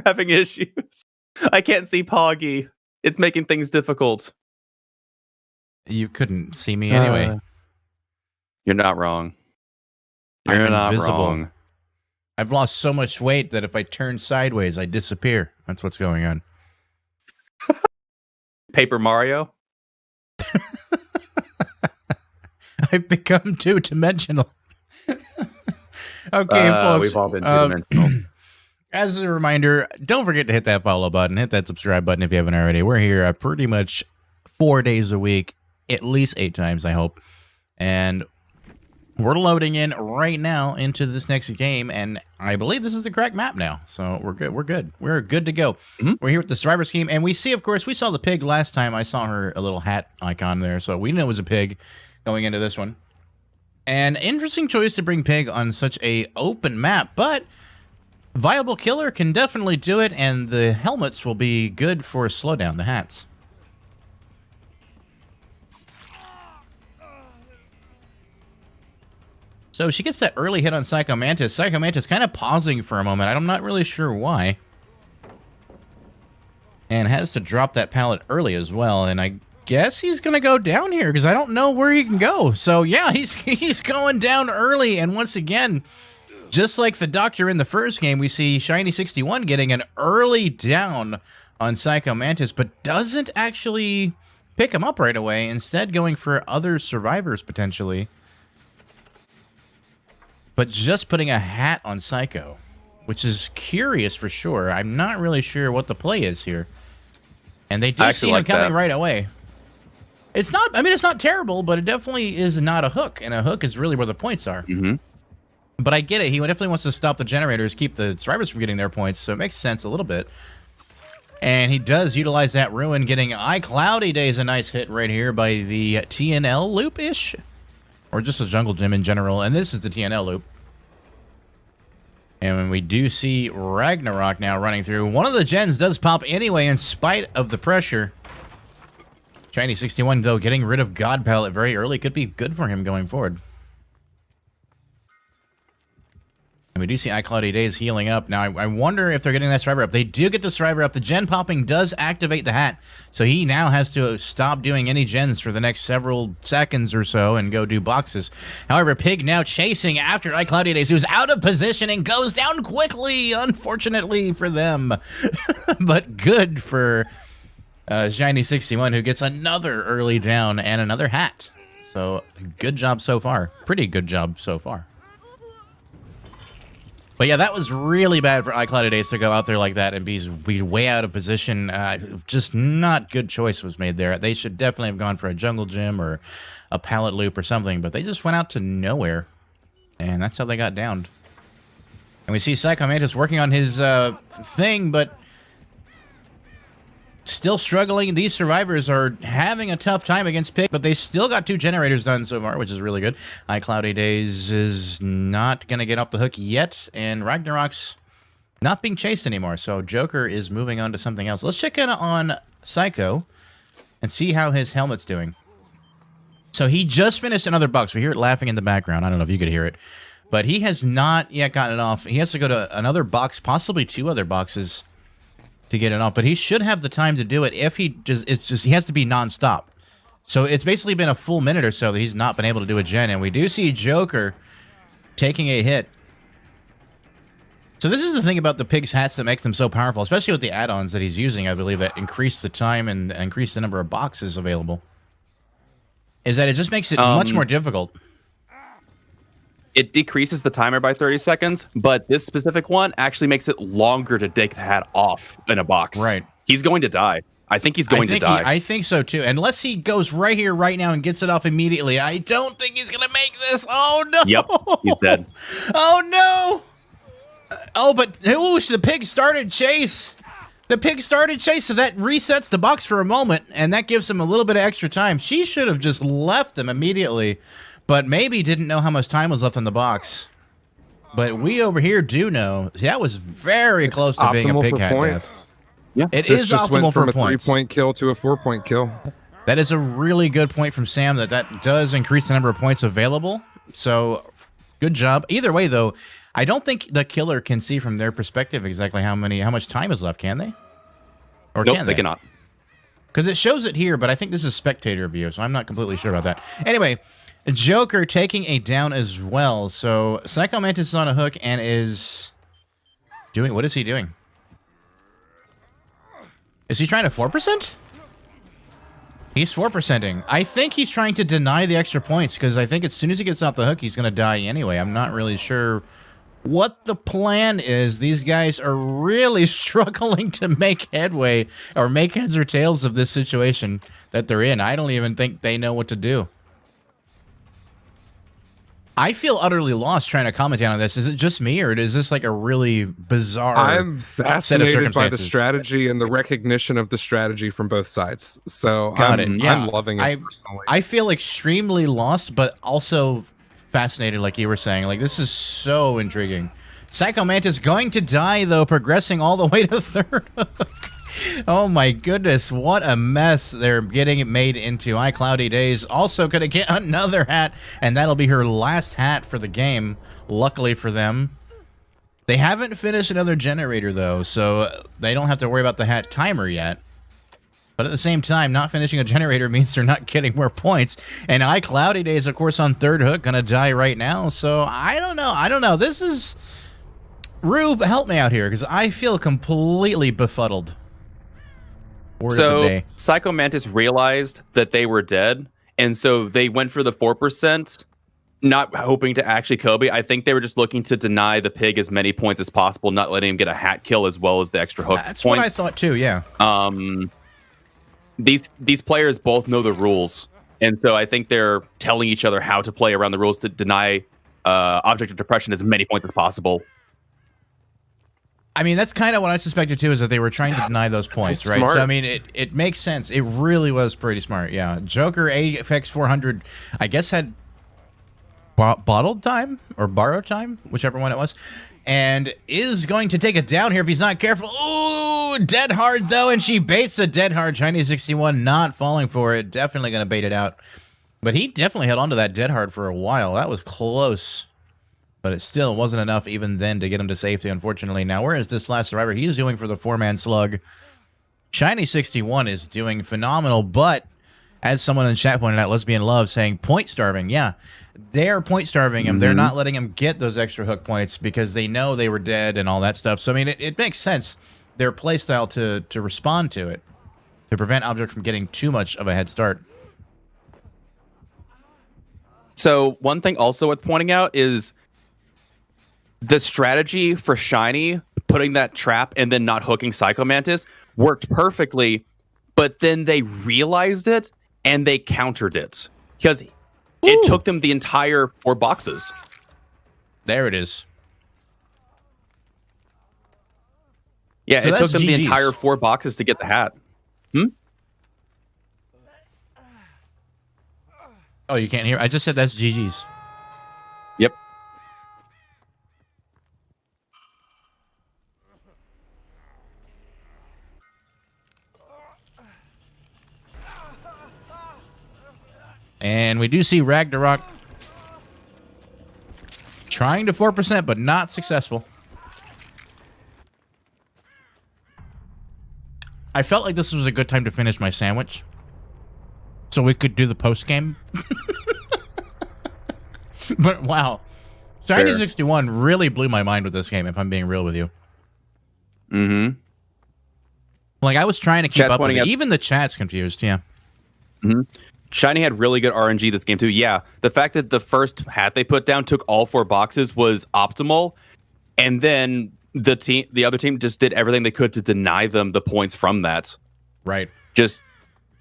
issues. I can't see Poggy. It's making things difficult. You couldn't see me anyway. You're not wrong. I'm You're not invisible. wrong. I've lost so much weight that if I turn sideways, I disappear. That's what's going on. Paper Mario? I've become two-dimensional. Okay, folks. We've all been two-dimensional. As a reminder, don't forget to hit that follow button, hit that subscribe button if you haven't already. We're here pretty much 4 days a week, at least 8 times, I hope. And we're loading in right now into this next game, and I believe this is the correct map now. So we're good. We're good to go. We're here with the Survivor Scheme, and we see, of course, we saw the pig last time. I saw her a little hat icon there, so we knew it was a pig going into this one. An interesting choice to bring pig on such a open map, but viable killer can definitely do it, and the helmets will be good for slowdown, the hats. So she gets that early hit on Psycho Mantis. Psycho Mantis kind of pausing for a moment. I'm not really sure why. And has to drop that pallet early as well. And I guess he's going to go down here because I don't know where he can go. So yeah, he's going down early. And once again, just like the Doctor in the first game, we see Shiny61 getting an early down on Psycho Mantis, but doesn't actually pick him up right away. Instead, going for other survivors potentially. But just putting a hat on Psycho, which is curious for sure. I'm not really sure what the play is here. And they do see him coming right away. It's not, I mean, it's not terrible, but it definitely is not a hook. And a hook is really where the points are. But I get it. He definitely wants to stop the generators, keep the survivors from getting their points. So it makes sense a little bit. And he does utilize that ruin, getting iCloudy Days a nice hit right here by the TNL loop-ish. Or just a jungle gym in general. And this is the TNL loop. And when we do see Ragnarok now running through, one of the gens does pop anyway in spite of the pressure. Shiny61, though, getting rid of God Palette very early could be good for him going forward. And we do see iCloudy Days healing up. Now, I wonder if they're getting that survivor up. They do get the survivor up. The gen popping does activate the hat. So he now has to stop doing any gens for the next several seconds or so and go do boxes. However, Pig now chasing after iCloudy Days, who's out of position and goes down quickly, unfortunately for them. But good for Shiny61, who gets another early down and another hat. So good job so far. Pretty good job so far. But yeah, that was really bad for iCloudy Days to go out there like that and be way out of position. Just not good choice was made there. They should definitely have gone for a jungle gym or a pallet loop or something, but they just went out to nowhere. And that's how they got downed. And we see Psycho Mantis working on his thing, but Still struggling. These survivors are having a tough time against Pig, but they still got 2 generators done so far, which is really good. Cloudy Days is not going to get off the hook yet, and Ragnarok's not being chased anymore, so Joker is moving on to something else. Let's check in on Psycho and see how his helmet's doing. So he just finished another box. We hear it laughing in the background. I don't know if you could hear it, but he has not yet gotten it off. He has to go to another box, possibly 2 other boxes, to get it off, but he should have the time to do it if he he has to be nonstop. So it's basically been a full minute or so that he's not been able to do a gen, and we do see Joker taking a hit. So this is the thing about the Pig's hats that makes them so powerful, especially with the add-ons that he's using, I believe, that increase the time and increase the number of boxes available, is that it just makes it much more difficult. It decreases the timer by 30 seconds, but this specific one actually makes it longer to take the hat off in a box. Right. He's going to die. I think he's going to die. I think so, too. Unless he goes right here, right now, and gets it off immediately, I don't think he's going to make this. Oh, no. Yep, he's dead. Oh, no. Oh, but the Pig started chase. The Pig started chase, so that resets the box for a moment, and that gives him a little bit of extra time. She should have just left him immediately, but maybe didn't know how much time was left on the box. But we over here do know. That was very close to being a Pig hat death. Yeah, it is just optimal went for from a points. 3-point kill to a 4-point kill. That is a really good point from Sam, that does increase the number of points available. So, good job. Either way, though, I don't think the killer can see from their perspective exactly how much time is left, can they? Or nope, can they cannot. Because it shows it here, but I think this is spectator view, so I'm not completely sure about that. Anyway, Joker taking a down as well. So, Psycho Mantis is on a hook and is doing... What is he doing? Is he trying to 4%? He's 4%ing. I think he's trying to deny the extra points, because I think as soon as he gets off the hook, he's going to die anyway. I'm not really sure what the plan is. These guys are really struggling to make headway or make heads or tails of this situation that they're in. I don't even think they know what to do. I feel utterly lost trying to comment on this. Is it just me, or is this like a really bizarre I'm fascinated by the circumstances? Strategy and the recognition of the strategy from both sides. So Got I'm it. Yeah. I'm loving it personally. I feel extremely lost, but also fascinated, like you were saying. Like, this is so intriguing. Psycho Mantis going to die, though, progressing all the way to 3rd hook. Oh my goodness, what a mess they're getting it made into. Cloudy Days also going to get another hat, and that'll be her last hat for the game, luckily for them. They haven't finished another generator, though, so they don't have to worry about the hat timer yet. But at the same time, not finishing a generator means they're not getting more points. And Cloudy Days, of course, on 3rd hook, going to die right now. So I don't know. This is... Rube, help me out here, because I feel completely befuddled. So Psycho Mantis realized that they were dead, and so they went for the 4%, not hoping to actually Kobe. I think they were just looking to deny the Pig as many points as possible, not letting him get a hat kill as well as the extra hook That's points. what I thought too, yeah. These players both know the rules, and so I think they're telling each other how to play around the rules to deny Object of Depression as many points as possible. I mean, that's kind of what I suspected too, is that they were trying to deny those points, right? Smart. So, I mean, it makes sense. It really was pretty smart, yeah. Joker AFX 400, I guess, had bottled time or borrowed time, whichever one it was, and is going to take it down here if he's not careful. Ooh, dead hard, though, and she baits a dead hard. Chinese 61 not falling for it. Definitely going to bait it out. But he definitely held on to that dead hard for a while. That was close. But it still wasn't enough even then to get him to safety, unfortunately. Now, where is this last survivor? He's doing for the 4-man slug. Shiny 61 is doing phenomenal, but as someone in the chat pointed out, Lesbian Love saying point starving. Yeah, they're point starving him. They're not letting him get those extra hook points because they know they were dead and all that stuff. So, I mean, it makes sense, their playstyle to respond to it, to prevent Object from getting too much of a head start. So one thing also worth pointing out is the strategy for Shiny, putting that trap and then not hooking Psycho Mantis, worked perfectly, but then they realized it and they countered it because it took them the entire 4 boxes. There it is. Yeah, So it that's took them the GG's. entire 4 boxes to get the hat. Oh, you can't hear? I just said that's GG's. Yep. And we do see Ragnarok trying to 4%, but not successful. I felt like this was a good time to finish my sandwich, so we could do the post game. But wow, Shiny 61 really blew my mind with this game. If I'm being real with you, like I was trying to keep up with it. Even the chat's confused. Yeah. Shiny had really good RNG this game too. Yeah, the fact that the first hat they put down took all 4 boxes was optimal, and then the other team just did everything they could to deny them the points from that. Right. Just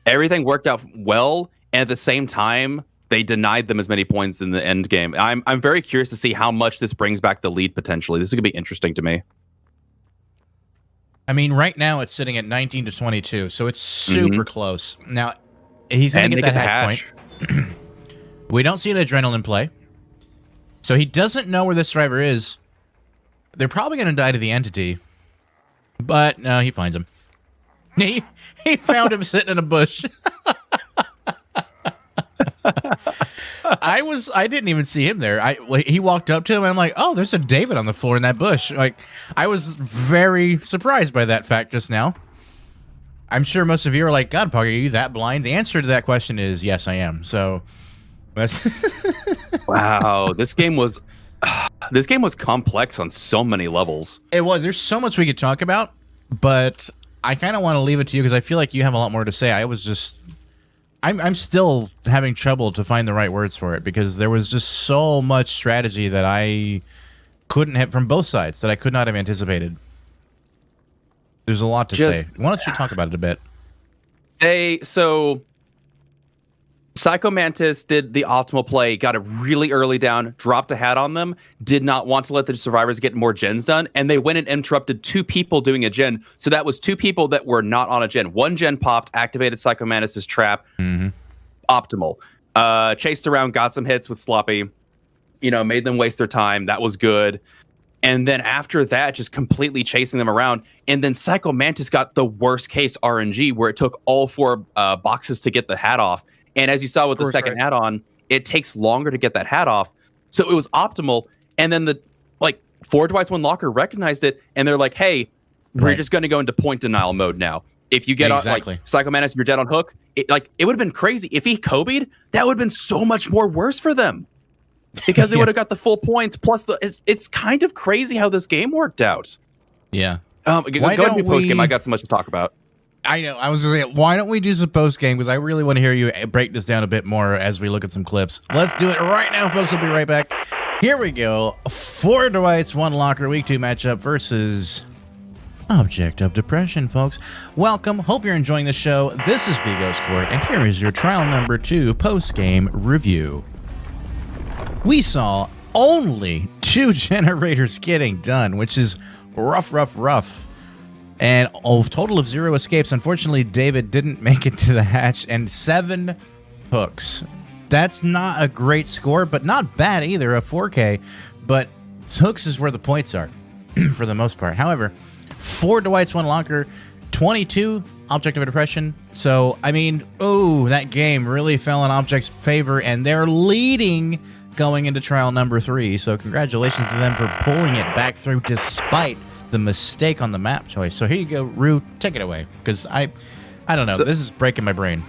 everything worked out well, and at the same time, they denied them as many points in the end game. I'm very curious to see how much this brings back the lead potentially. This is gonna be interesting to me. I mean, right now it's sitting at 19 to 22, so it's super close. Now, he's gonna get that hatch point. We don't see an adrenaline play, so he doesn't know where this driver is. They're probably gonna die to the entity, but no, he finds him. He found him sitting in a bush. I didn't even see him there. He walked up to him and I'm like, oh, there's a David on the floor in that bush. Like, I was very surprised by that fact just now. I'm sure most of you are like, God, Pog, are you that blind? The answer to that question is yes, I am. So that's wow. This game was complex on so many levels. It was. There's so much we could talk about, but I kind of want to leave it to you because I feel like you have a lot more to say. I'm still having trouble to find the right words for it because there was just so much strategy that I couldn't have from both sides that I could not have anticipated. There's a lot to say. Why don't you talk about it a bit? Psycho Mantis did the optimal play, got it really early down, dropped a hat on them, did not want to let the survivors get more gens done, and they went and interrupted 2 people doing a gen. So that was 2 people that were not on a gen. 1 gen popped, activated Psycho Mantis' trap. Optimal. Chased around, got some hits with Sloppy, made them waste their time. That was good. And then after that, just completely chasing them around. And then Psycho Mantis got the worst case RNG where it took all 4 boxes to get the hat off. And as you saw with the second add-on, it takes longer to get that hat off. So it was optimal. And then 4 Dwights 1 Locker recognized it, and they're like, hey, we're just going to go into point denial mode now. If you get on Psycho Mantis, you're dead on hook. It would have been crazy. If he Kobe'd, that would have been so much more worse for them. Because they would have got the full points. Plus, it's kind of crazy how this game worked out. Yeah. Go ahead and do post-game. I got so much to talk about. I know. I was going to say, why don't we do some post-game? Because I really want to hear you break this down a bit more as we look at some clips. Let's do it right now, folks. We'll be right back. Here we go. 4 Dwights, 1 Locker, Week 2 matchup versus Object of Depression, folks. Welcome. Hope you're enjoying the show. This is Vigo's Court, and here is your trial number 2 post-game review. We saw only 2 generators getting done, which is rough. And a total of 0 escapes. Unfortunately, David didn't make it to the hatch, and 7 hooks. That's not a great score, but not bad either, a 4K. But hooks is where the points are, for the most part. However, 4 Dwights, 1 Locker, 22 Object of Depression. So, I mean, that game really fell in Object's favor, and they're leading going into trial number 3. So congratulations to them for pulling it back through despite the mistake on the map choice. So here you go, Rue, take it away, because I don't know, this is breaking my brain.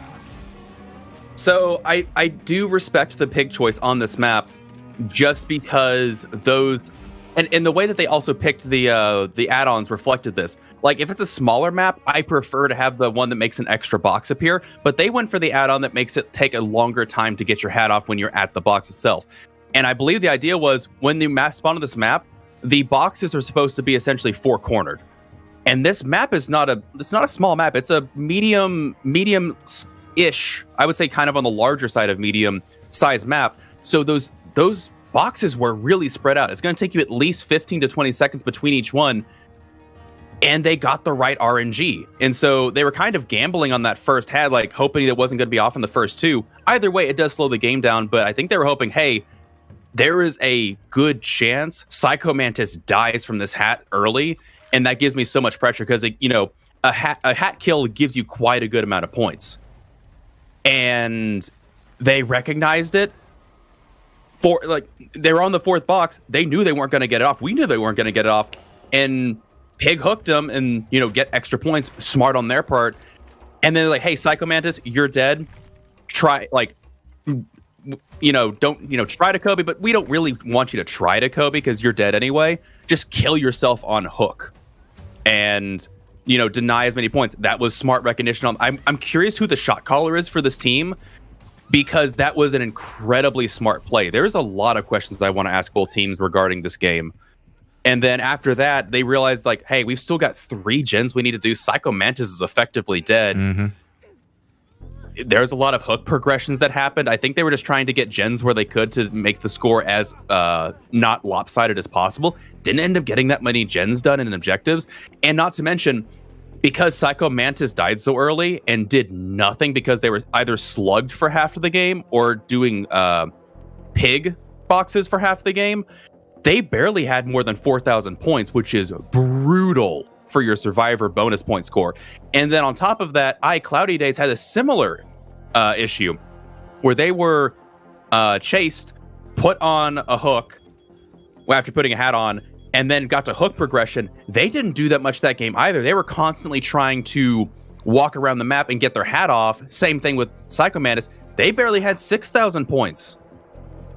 So I do respect the pig choice on this map, just because those and the way that they also picked the add-ons reflected this. Like, if it's a smaller map, I prefer to have the one that makes an extra box appear, but they went for the add-on that makes it take a longer time to get your hat off when you're at the box itself. And I believe the idea was when the map spawned on this map, the boxes are supposed to be essentially 4-cornered. And this map is not a small map. It's a medium-ish, I would say kind of on the larger side of medium size map. So those boxes were really spread out. It's going to take you at least 15 to 20 seconds between each one. and they got the right RNG. And so they were kind of gambling on that first hat, like hoping it wasn't going to be off in the first two. Either way, it does slow the game down, but I think they were hoping, hey, there is a good chance Psycho Mantis dies from this hat early, and that gives me so much pressure because, a hat kill gives you quite a good amount of points. And they recognized it. They were on the fourth box. They knew they weren't going to get it off. We knew they weren't going to get it off. And Pig hooked them and, get extra points. Smart on their part. And then they're like, hey, Psycho Mantis, you're dead. Try, don't, try to Kobe, but we don't really want you to try to Kobe because you're dead anyway. Just kill yourself on hook. And, deny as many points. That was smart recognition. I'm curious who the shot caller is for this team, because that was an incredibly smart play. There's a lot of questions I want to ask both teams regarding this game. And then after that, they realized, like, hey, we've still got 3 gens we need to do. Psycho Mantis is effectively dead. Mm-hmm. There's a lot of hook progressions that happened. I think they were just trying to get gens where they could to make the score as not lopsided as possible. Didn't end up getting that many gens done in objectives. And not to mention, because Psycho Mantis died so early and did nothing because they were either slugged for half of the game or doing pig boxes for half the game, they barely had more than 4,000 points, which is brutal for your survivor bonus point score. And then on top of that, Cloudy Days had a similar issue where they were chased, put on a hook after putting a hat on, and then got to hook progression. They didn't do that much that game either. They were constantly trying to walk around the map and get their hat off. Same thing with Psycho Mantis. They barely had 6,000 points.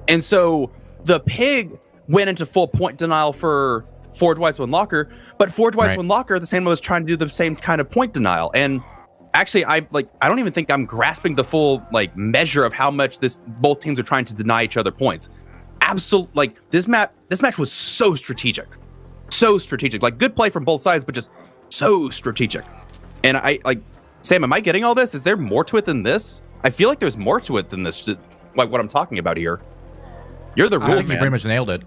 And so the pig went into full point denial for Dwights One Locker, but Dwights One Locker, the same was trying to do the same kind of point denial. And actually, I don't even think I'm grasping the full measure of how much both teams are trying to deny each other points. Absolutely, this match was so strategic. Good play from both sides, but just so strategic. And Sam, am I getting all this? Is there more to it than this? I feel like there's more to it than this, like what I'm talking about here. You're the rules man. You pretty much nailed it.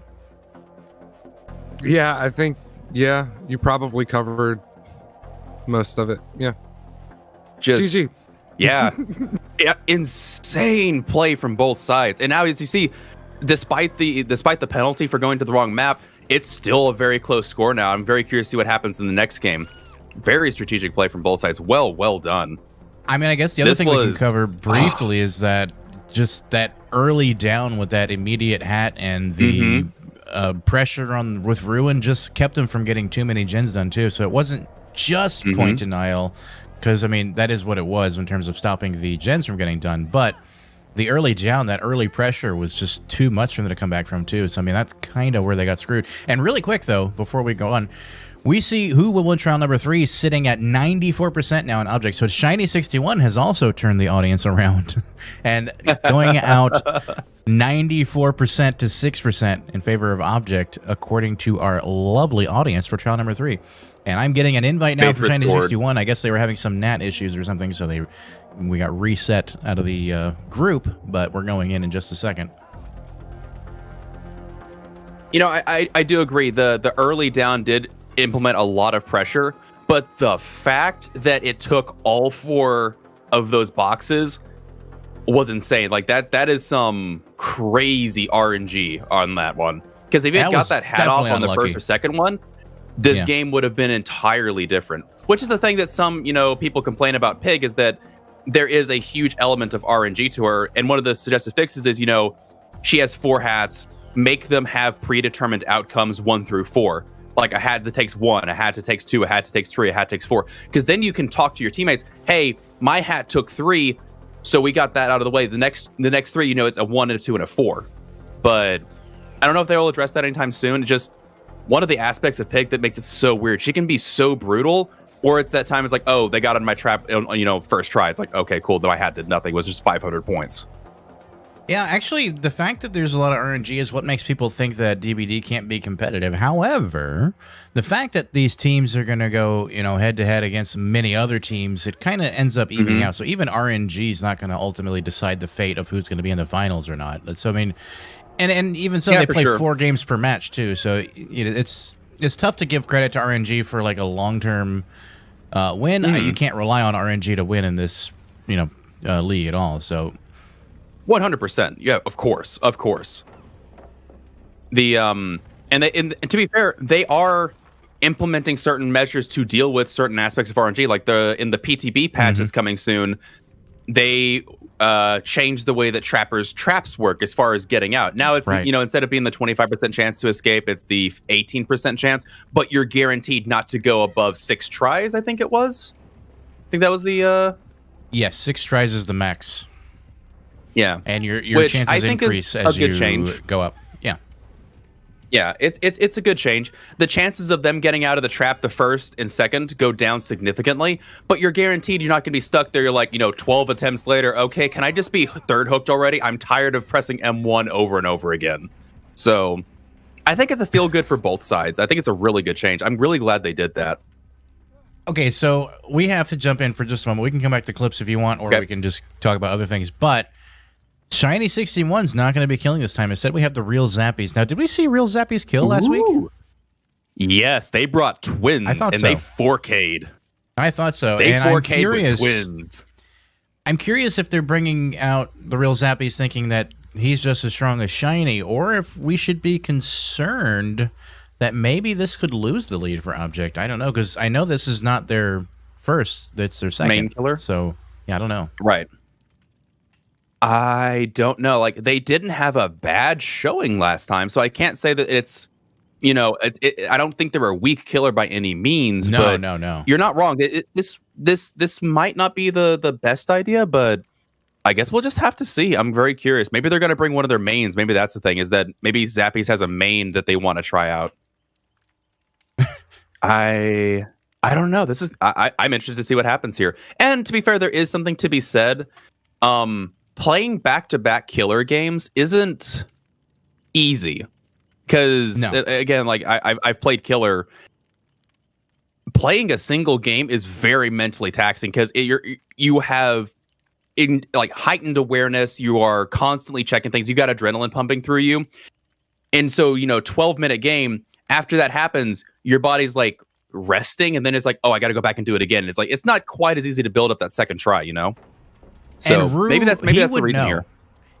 Yeah, I think, you probably covered most of it. Yeah. Just GG. Yeah. Insane play from both sides. And now, as you see, despite the penalty for going to the wrong map, it's still a very close score now. I'm very curious to see what happens in the next game. Very strategic play from both sides. Well done. I mean, I guess the other thing we can cover briefly is that just that early down with that immediate hat and the pressure on with Ruin just kept them from getting too many gens done too. So it wasn't just point denial, because I mean that is what it was in terms of stopping the gens from getting done. But the early down, that early pressure was just too much for them to come back from too. So I mean that's kind of where they got screwed. And really quick though, before we go on, we see who will win trial number 3 sitting at 94% now in object. So Shiny61 has also turned the audience around and going out 94% to 6% in favor of object, according to our lovely audience for trial number 3. And I'm getting an invite now for Shiny61. I guess they were having some NAT issues or something, so we got reset out of the group, but we're going in just a second. You know, I do agree. The early down did implement a lot of pressure, but the fact that it took all 4 of those boxes was insane. Like that is some crazy RNG on that one. Because if you had got that hat off on the first or second one, this game would have been entirely different. Which is the thing that some, people complain about Pig, is that there is a huge element of RNG to her. And one of the suggested fixes is, she has 4 hats, make them have predetermined outcomes 1 through 4. Like a hat that takes 1, a hat that takes 2, a hat that takes 3, a hat that takes 4. Because then you can talk to your teammates, hey, my hat took 3, so we got that out of the way. The next 3, it's a 1 and a 2 and a 4. But I don't know if they will address that anytime soon. It's just one of the aspects of Pig that makes it so weird. She can be so brutal, or it's that time it's like, oh, they got in my trap, first try. It's like, okay, cool. My hat did nothing. It was just 500 points. Yeah, actually, the fact that there's a lot of RNG is what makes people think that DBD can't be competitive. However, the fact that these teams are going to go, head-to-head against many other teams, it kind of ends up evening out. So even RNG is not going to ultimately decide the fate of who's going to be in the finals or not. So, I mean, and even so, they play 4 games per match, too. So, it's it's tough to give credit to RNG for like a long-term win. You can't rely on RNG to win in this, league at all. So 100%. Yeah, of course. The and to be fair, they are implementing certain measures to deal with certain aspects of RNG, like in the PTB patch that's coming soon. They changed the way that traps work as far as getting out. Now it's instead of being the 25% chance to escape, it's the 18% chance, but you're guaranteed not to go above 6 tries. I think that was the yes, 6 tries is the max. Yeah, and your chances increase as you go up. Yeah, it's a good change. The chances of them getting out of the trap the first and second go down significantly, but you're guaranteed you're not going to be stuck there. You're like, 12 attempts later, okay, can I just be third hooked already? I'm tired of pressing M1 over and over again. So I think it's a feel good for both sides. I think it's a really good change. I'm really glad they did that. Okay, so we have to jump in for just a moment. We can come back to clips if you want, or we can just talk about other things. But Shiny 61's not going to be killing this time. Instead, we have the real Zappies. Now, did we see real Zappies kill last week? Yes, they brought twins, they 4K'd. I thought so. They and 4K'd with twins. I'm curious if they're bringing out the real Zappies thinking that he's just as strong as Shiny, or if we should be concerned that maybe this could lose the lead for Object. I don't know, because I know this is not their first. It's their second. Main killer? So, yeah, I don't know. Right. I don't know. Like, they didn't have a bad showing last time, so I can't say that it's, I don't think they're a weak killer by any means. No. You're not wrong. This might not be the best idea, but I guess we'll just have to see. I'm very curious. Maybe they're going to bring one of their mains. Maybe that's the thing, is that maybe Zappies has a main that they want to try out. I don't know. I'm interested to see what happens here. And to be fair, there is something to be said. Playing back-to-back killer games isn't easy, because again, like I've played killer. Playing a single game is very mentally taxing, because you have heightened awareness. You are constantly checking things. You got adrenaline pumping through you, and so 12-minute game. After that happens, your body's like resting, and then it's like, oh, I got to go back and do it again. And it's like, it's not quite as easy to build up that second try, So maybe that's the reason here.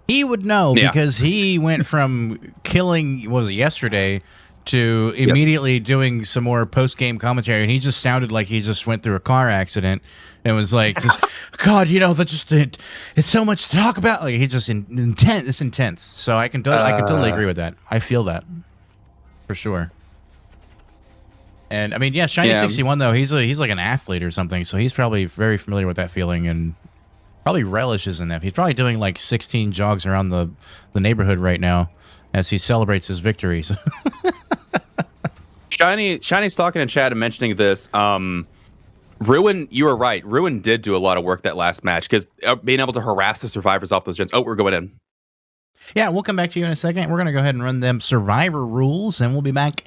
He would know because he went from killing, what was it, yesterday, to immediately doing some more post-game commentary, and he just sounded like he just went through a car accident and was like, just, God, that just it's so much to talk about. Like, he's just intense. It's intense. So I can totally agree with that. I feel that for sure. And I mean, Shiny 61 though, he's like an athlete or something, so he's probably very familiar with that feeling and probably relishes in that. He's probably doing like 16 jogs around the neighborhood right now as he celebrates his victories. Shiny's talking in chat and mentioning this. Ruin, you were right. Ruin did do a lot of work that last match, because being able to harass the survivors off those gens. Oh, we're going in. Yeah, we'll come back to you in a second. We're going to go ahead and run them survivor rules, and we'll be back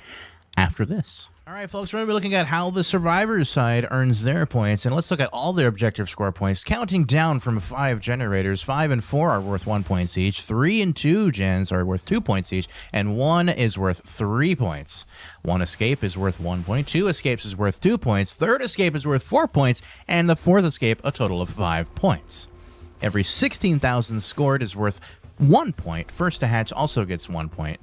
after this. All right, folks, we're going to be looking at how the survivors side earns their points, and let's look at all their objective score points, counting down from 5 generators. 5 and 4 are worth 1 point each, 3 and 2 gens are worth 2 points each, and 1 is worth 3 points. 1 escape is worth 1 point, 2 escapes is worth 2 points, 3rd escape is worth 4 points, and the 4th escape a total of 5 points. Every 16,000 scored is worth 1 point. First to hatch also gets 1 point.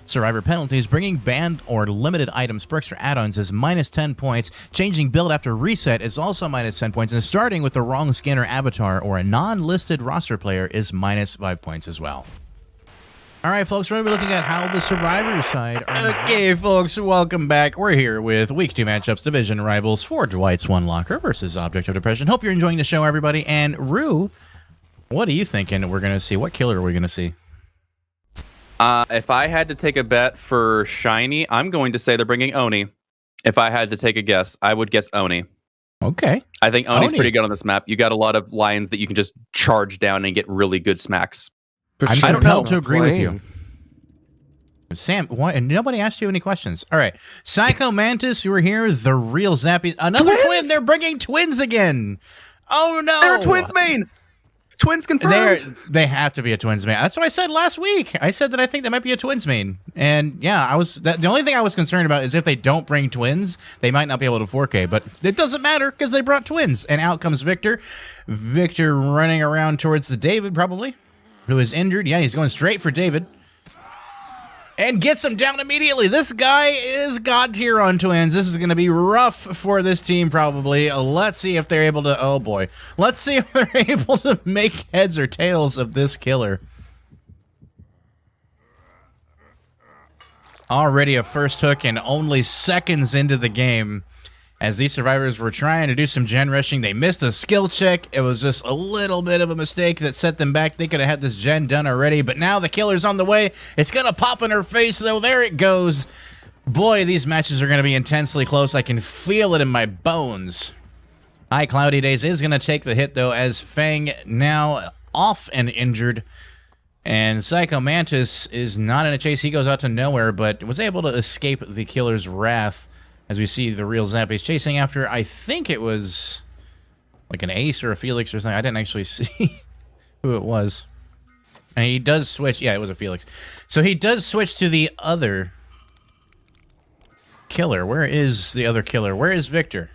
Survivor penalties: bringing banned or limited items, perks, or add-ons is minus 10 points. Changing build after reset is also minus 10 points. And starting with the wrong skin or avatar or a non-listed roster player is minus 5 points as well. All right, folks, we're going to be looking at how the Survivor side... Okay, folks, welcome back. We're here with Week 2 matchups, Division rivals for Dwights 1 Locker versus Object of Depression. Hope you're enjoying the show, everybody. And, Rue, what are you thinking we're going to see? What killer are we going to see? If I had to take a bet for Shiny, I'm going to say they're bringing Oni. If I had to take a guess, I would guess Oni. Okay. I think Oni's pretty good on this map. You got a lot of lions that you can just charge down and get really good smacks. I'm compelled to agree with you. Sam, what? And nobody asked you any questions. All right. Psycho Mantis, you were here. The real Zappy. Another twin. They're bringing twins again. Oh, no. They're twins main. Twins confirmed. They have to be a Twins main. That's what I said last week. I said that I think they might be a Twins main. And yeah, the only thing I was concerned about is if they don't bring twins, they might not be able to 4K. But it doesn't matter because they brought twins. And out comes Victor. Victor running around towards the David probably, who is injured. Yeah, he's going straight for David. And gets him down immediately. This guy is God tier on twins. This is going to be rough for this team, probably. Let's see if they're able to... Oh, boy. Let's see if they're able to make heads or tails of this killer. Already a first hook and only seconds into the game. As these survivors were trying to do some gen rushing, they missed a skill check. It was just a little bit of a mistake that set them back. They could have had this gen done already, but now the killer's on the way. It's going to pop in her face, though. There it goes. Boy, these matches are going to be intensely close. I can feel it in my bones. Cloudy Days is going to take the hit, though, as Fang now off and injured. And Psycho Mantis is not in a chase. He goes out to nowhere, but was able to escape the killer's wrath. As we see the real Zappies chasing after, I think it was like an Ace or a Felix or something. I didn't actually see who it was. And he does switch. Yeah, it was a Felix. So he does switch to the other killer. Where is the other killer? Where is Victor?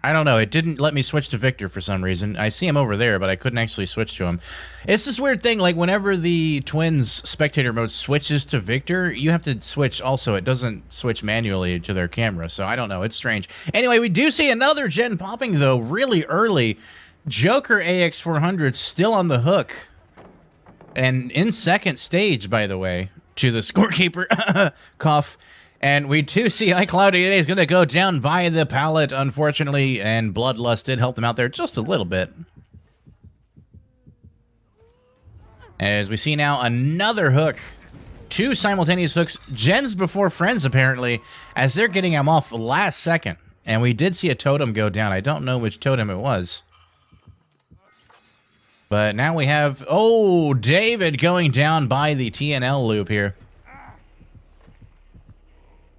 I don't know. It didn't let me switch to Victor for some reason. I see him over there, but I couldn't actually switch to him. It's this weird thing, like whenever the Twins spectator mode switches to Victor, you have to switch also. It doesn't switch manually to their camera, so I don't know. It's strange. Anyway, we do see another gen popping, though, really early. Joker AX400 still on the hook. And in second stage, by the way, to the scorekeeper. Cough. And we do see iCloudy today is going to go down by the pallet, unfortunately, and Bloodlust did help them out there just a little bit. As we see now another hook. Two simultaneous hooks. Gens before friends, apparently, as they're getting him off last second. And we did see a totem go down. I don't know which totem it was. But now we have, oh, David going down by the TNL loop here.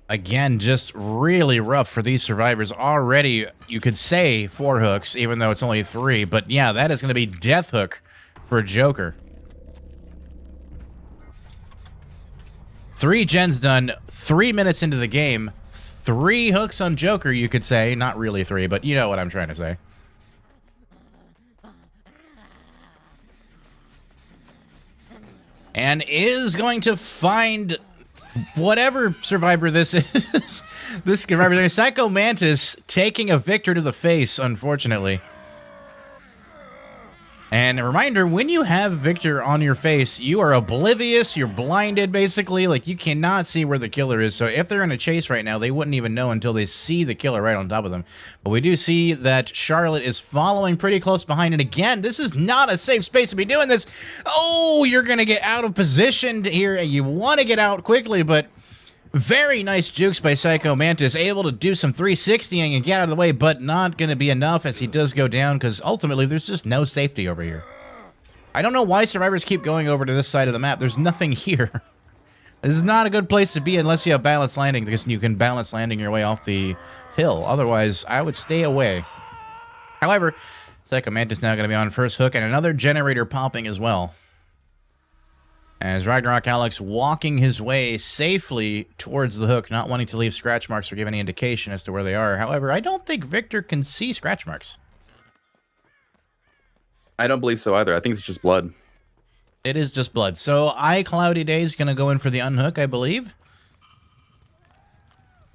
Again, just really rough for these survivors. Already, you could say 4 hooks, even though it's only 3. But yeah, that is going to be death hook for Joker. 3 gens done, 3 minutes into the game. 3 hooks on Joker, you could say. Not really 3, but you know what I'm trying to say. And is going to find... whatever survivor this is, this survivor, Psycho Mantis taking a Victor to the face, unfortunately. And a reminder, when you have Victor on your face, you are oblivious, you're blinded, basically. Like, you cannot see where the killer is. So if they're in a chase right now, they wouldn't even know until they see the killer right on top of them. But we do see that Charlotte is following pretty close behind. And again, this is not a safe space to be doing this. Oh, you're going to get out of position here. You want to get out quickly, but... very nice jukes by Psycho Mantis, able to do some 360ing and get out of the way, but not going to be enough as he does go down, because ultimately there's just no safety over here. I don't know why survivors keep going over to this side of the map. There's nothing here. This is not a good place to be unless you have balanced landing, because you can balance landing your way off the hill. Otherwise, I would stay away. However, Psycho Mantis now going to be on first hook, and another generator popping as well. As Ragnarok Alex walking his way safely towards the hook, not wanting to leave scratch marks or give any indication as to where they are. However, I don't think Victor can see scratch marks. I don't believe so either. I think it's just blood. It is just blood. So iCloudy Day is going to go in for the unhook, I believe.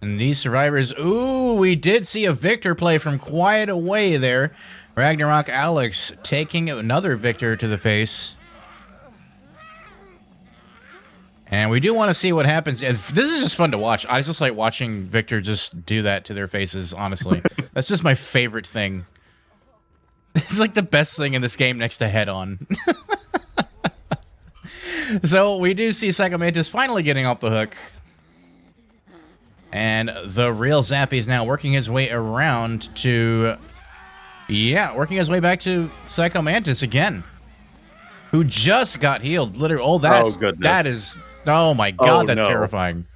And these survivors... ooh, we did see a Victor play from quite a way there. Ragnarok Alex taking another Victor to the face. And we do want to see what happens. This is just fun to watch. I just like watching Victor just do that to their faces, honestly. That's just my favorite thing. It's like the best thing in this game next to Head On. So we do see Psycho Mantis finally getting off the hook. And the real Zappy is now working his way around to... yeah, working his way back to Psycho Mantis again. Who just got healed. Literally, that is... oh my god, that's terrifying.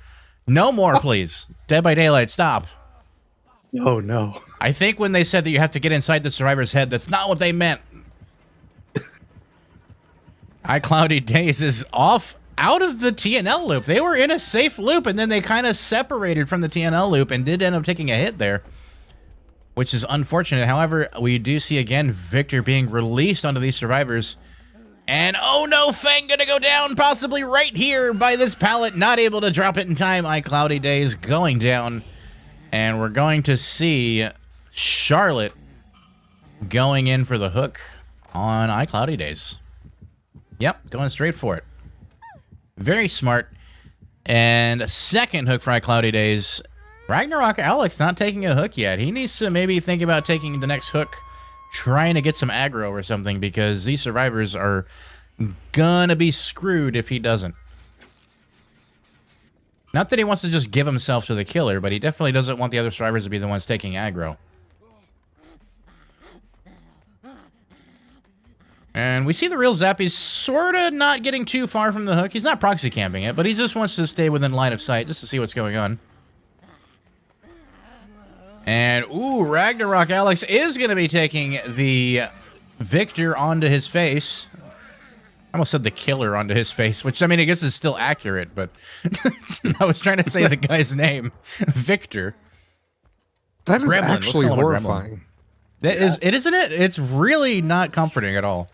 No more, please. Dead by Daylight, stop. Oh no. I think when they said that you have to get inside the survivor's head, that's not what they meant. iCloudy Days is off out of the TNL loop. They were in a safe loop, and then they kind of separated from the TNL loop and did end up taking a hit there, which is unfortunate. However, we do see again Victor being released onto these survivors. And oh no, Fang gonna go down, possibly right here by this pallet. Not able to drop it in time. iCloudy Days going down. And we're going to see Charlotte going in for the hook on iCloudy Days. Yep, going straight for it. Very smart. And a second hook for iCloudy Days. Ragnarok Alex not taking a hook yet. He needs to maybe think about taking the next hook, trying to get some aggro or something, because these survivors are gonna be screwed if he doesn't. Not that he wants to just give himself to the killer, but he definitely doesn't want the other survivors to be the ones taking aggro. And we see the real Zappy's sort of not getting too far from the hook. He's not proxy camping it, but he just wants to stay within line of sight just to see what's going on. And, ooh, Ragnarok Alex is going to be taking the Victor onto his face. I almost said the killer onto his face, which, I mean, I guess is still accurate, but I was trying to say the guy's name. Victor. That is Gremlin. actually Let's call him a horrifying. That is, it isn't it? It's really not comforting at all.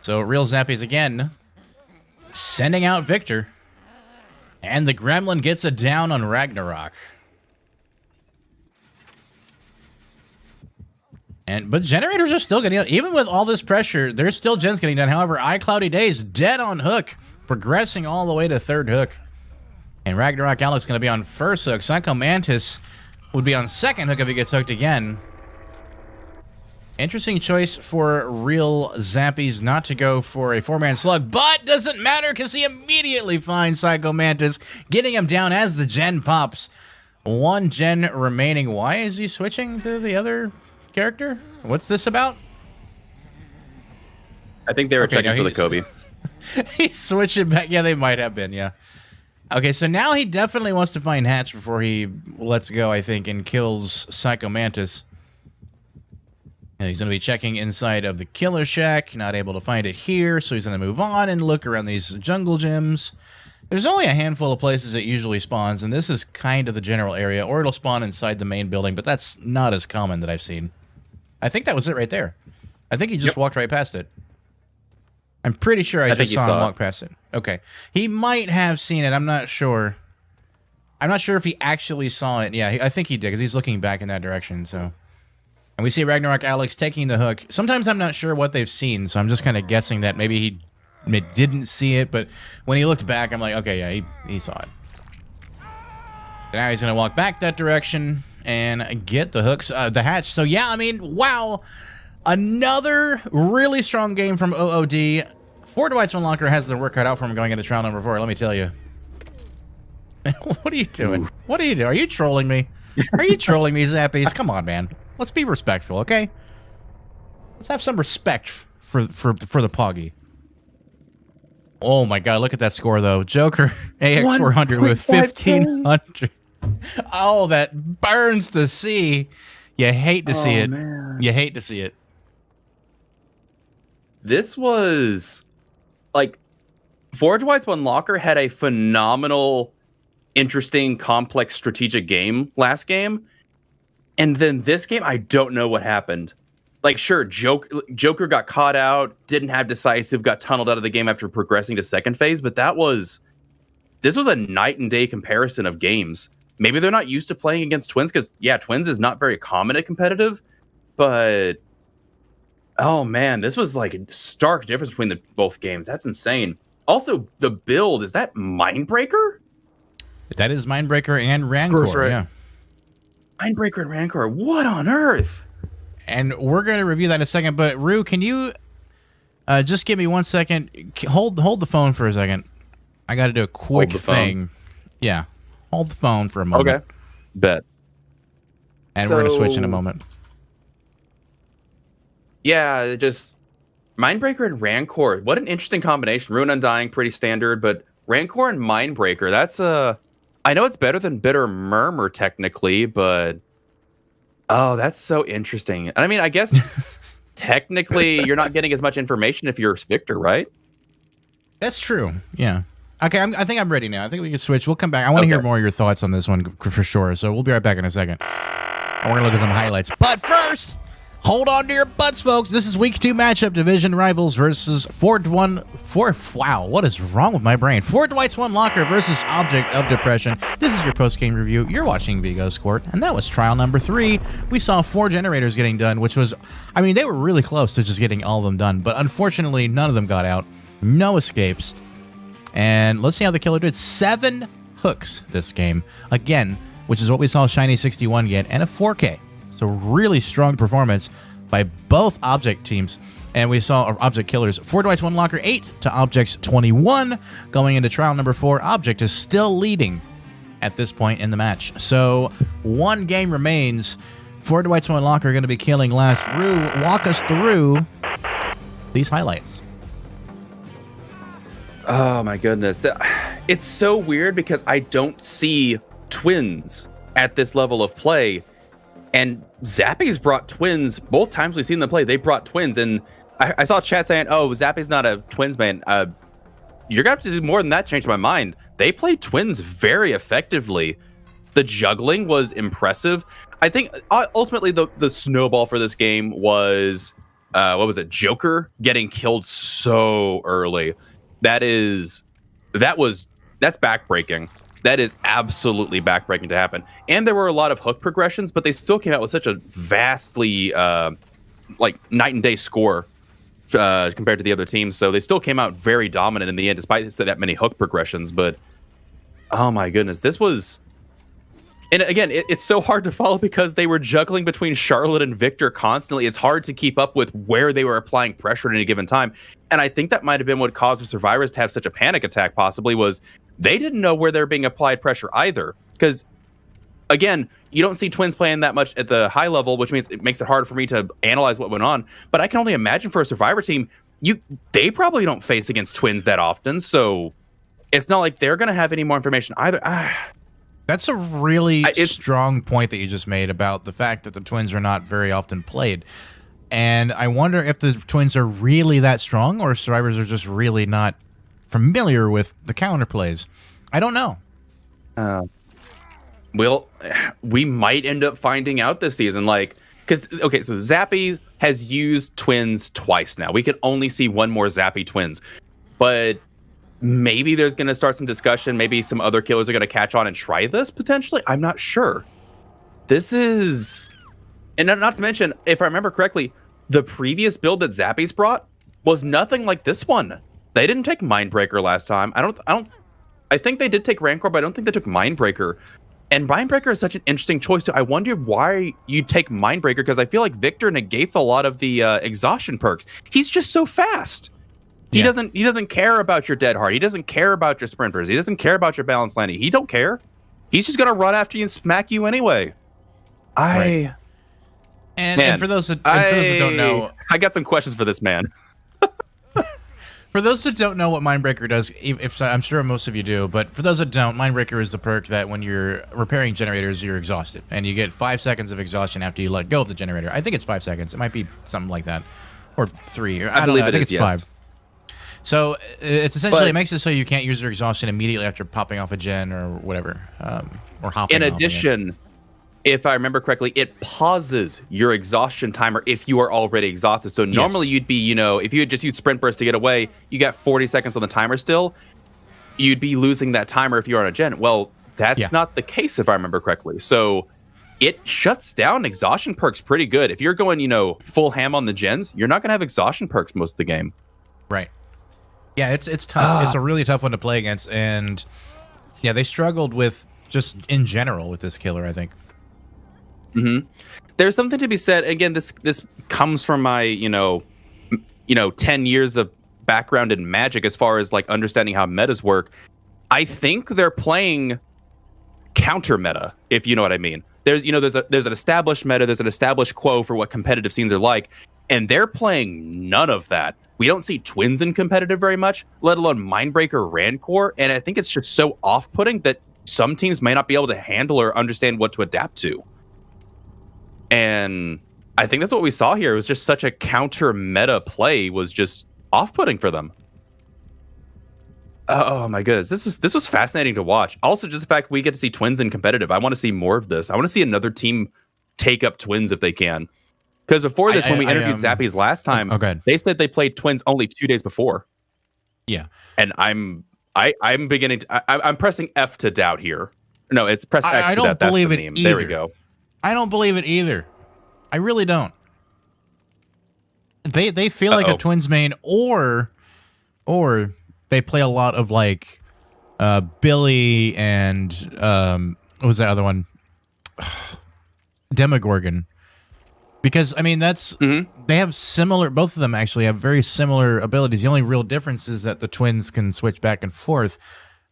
So, Real Zappies again, sending out Victor. And the Gremlin gets a down on Ragnarok. But generators are still getting, even with all this pressure, there's still gens getting done. However, iCloudy Days dead on hook, progressing all the way to third hook. And Ragnarok Alex going to be on first hook. Psycho Mantis would be on second hook if he gets hooked again. Interesting choice for Real Zappies not to go for a four-man slug, but doesn't matter because he immediately finds Psycho Mantis, getting him down as the gen pops. One gen remaining. Why is he switching to the other character? What's this about? I think they were checking for the Kobe. He's switching back. Yeah, they might have been, yeah. Okay, so now he definitely wants to find Hatch before he lets go, I think, and kills Psycho Mantis. And he's going to be checking inside of the Killer Shack. Not able to find it here, so he's going to move on and look around these jungle gyms. There's only a handful of places it usually spawns, and this is kind of the general area. Or it'll spawn inside the main building, but that's not as common that I've seen. I think that was it right there. I think he just walked right past it. I'm pretty sure I just saw him walk past it. Okay. He might have seen it. I'm not sure. I'm not sure if he actually saw it. Yeah, I think he did, because he's looking back in that direction, so... And we see Ragnarok Alex taking the hook. Sometimes I'm not sure what they've seen, so I'm just kind of guessing that maybe he didn't see it, but when he looked back, I'm like, okay, yeah, he saw it. And now he's going to walk back that direction and get the hooks, the hatch. So, yeah, I mean, wow. Another really strong game from OOD. Fort Dwights Unlocker has the work cut out for him going into trial number 4, let me tell you. What are you doing? What are you doing? Are you trolling me? Are you trolling me, Zappies? Come on, man. Let's be respectful, okay? Let's have some respect for the Poggy. Oh my god, look at that score though. Joker AX400 with 1500. Oh, that burns to see. You hate to see it. Man. You hate to see it. This was like Forge White's One Locker had a phenomenal, interesting, complex strategic game last game. And then this game, I don't know what happened. Like, sure, Joker got caught out, didn't have decisive, got tunneled out of the game after progressing to second phase, but this was a night and day comparison of games. Maybe they're not used to playing against Twins, because, yeah, Twins is not very common at competitive, but, oh man, this was like a stark difference between both games. That's insane. Also, the build, is that Mindbreaker? That is Mindbreaker and Rancor, right. Yeah. Mindbreaker and Rancor, what on earth? And we're going to review that in a second, but Rue, can you just give me 1 second? Hold the phone for a second. I got to do a quick thing. Yeah, hold the phone for a moment. Okay, bet. And we're going to switch in a moment. Yeah, just Mindbreaker and Rancor. What an interesting combination. Rune Undying, pretty standard, but Rancor and Mindbreaker, that's I know it's better than Bitter Murmur technically, but oh, that's so interesting. And I mean, I guess technically you're not getting as much information if you're Victor, right? That's true. Yeah. Okay, I think I'm ready now. I think we can switch. We'll come back. I want to hear more of your thoughts on this one for sure. So we'll be right back in a second. We're going to look at some highlights. But first, hold on to your butts, folks. This is week 2 matchup. Division rivals versus wow, what is wrong with my brain? 4 Dwights, 1 Locker versus Object of Depression. This is your post-game review. You're watching Vigo Squirt, and that was trial number 3. We saw 4 generators getting done, which was, I mean, they were really close to just getting all of them done. But unfortunately, none of them got out. No escapes. And let's see how the killer did. 7 hooks this game. Again, which is what we saw Shiny 61 get, and a 4K. So really strong performance by both Object teams. And we saw Object killers. 4 Dwights, 1 Locker, 8 to Object's 21. Going into trial number 4, Object is still leading at this point in the match. So 1 game remains. 4 Dwights, 1 Locker are going to be killing last. Rue, walk us through these highlights. Oh my goodness. It's so weird because I don't see twins at this level of play. And Zappy's brought twins both times we've seen them play. They brought twins. And I saw chat saying, oh, Zappy's not a twins man. You're going to have to do more than that to change my mind. They played twins very effectively. The juggling was impressive. I think ultimately the snowball for this game was, what was it? Joker getting killed so early. That's backbreaking. That is absolutely backbreaking to happen. And there were a lot of hook progressions, but they still came out with such a vastly like night and day score compared to the other teams. So they still came out very dominant in the end, despite that many hook progressions. But oh my goodness, this was. And again, it's so hard to follow because they were juggling between Charlotte and Victor constantly. It's hard to keep up with where they were applying pressure at any given time. And I think that might have been what caused the survivors to have such a panic attack, possibly, was they didn't know where they're being applied pressure either. Because, again, you don't see twins playing that much at the high level, which means it makes it hard for me to analyze what went on. But I can only imagine for a survivor team, they probably don't face against twins that often. So it's not like they're going to have any more information either. That's a really strong point that you just made about the fact that the twins are not very often played. And I wonder if the twins are really that strong or survivors are just really not familiar with the counterplays. I don't know. Well, we might end up finding out this season. So Zappy has used twins twice now. We can only see 1 more Zappy twins. But maybe there's going to start some discussion. Maybe some other killers are going to catch on and try this potentially. I'm not sure. This is, and not to mention, if I remember correctly, the previous build that Zappy's brought was nothing like this one. They didn't take Mindbreaker last time. I think they did take Rancor, but I don't think they took Mindbreaker. And Mindbreaker is such an interesting choice too. I wonder why you take Mindbreaker, because I feel like Victor negates a lot of the exhaustion perks. He's just so fast. He doesn't care about your dead heart. He doesn't care about your sprinters. He doesn't care about your balanced landing. He don't care. He's just gonna run after you and smack you anyway. And for those that don't know, I got some questions for this man. For those that don't know what Mindbreaker does, if I'm sure most of you do, but for those that don't, Mindbreaker is the perk that when you're repairing generators, you're exhausted, and you get 5 seconds of exhaustion after you let go of the generator. I think it's 5 seconds. It might be something like that, or 3. I believe it's 5. So it's essentially, it makes it so you can't use your exhaustion immediately after popping off a gen or whatever, or hopping. In addition, if I remember correctly, it pauses your exhaustion timer if you are already exhausted. So normally you'd be, if you had just used Sprint Burst to get away, you got 40 seconds on the timer still. You'd be losing that timer if you're on a gen. Well, that's not the case if I remember correctly. So it shuts down exhaustion perks pretty good. If you're going, full ham on the gens, you're not going to have exhaustion perks most of the game. Right. Yeah, it's tough. It's a really tough one to play against. And yeah, they struggled with just in general with this killer, I think. Mm-hmm. There's something to be said. Again, this comes from my 10 years of background in Magic as far as understanding how metas work. I think they're playing counter meta, if you know what I mean. There's an established meta, there's an established quo for what competitive scenes are like, and they're playing none of that. We don't see twins in competitive very much, let alone Mindbreaker, Rancor, and I think it's just so off-putting that some teams may not be able to handle or understand what to adapt to. And I think that's what we saw here. It was just such a counter meta play was just off-putting for them. Oh my goodness, this was fascinating to watch. Also, just the fact we get to see Twins in competitive. I want to see more of this. I want to see another team take up Twins if they can. Because before this, when we interviewed Zappies last time, they said they played Twins only 2 days before. Yeah, and I'm beginning to I'm pressing F to doubt here. No, it's press X. I don't believe it either. There we go. I don't believe it either. I really don't. They feel like a Twins main, or they play a lot of like Billy and what was that other one? Demogorgon. Because I mean that's they have similar, both of them actually have very similar abilities. The only real difference is that the Twins can switch back and forth.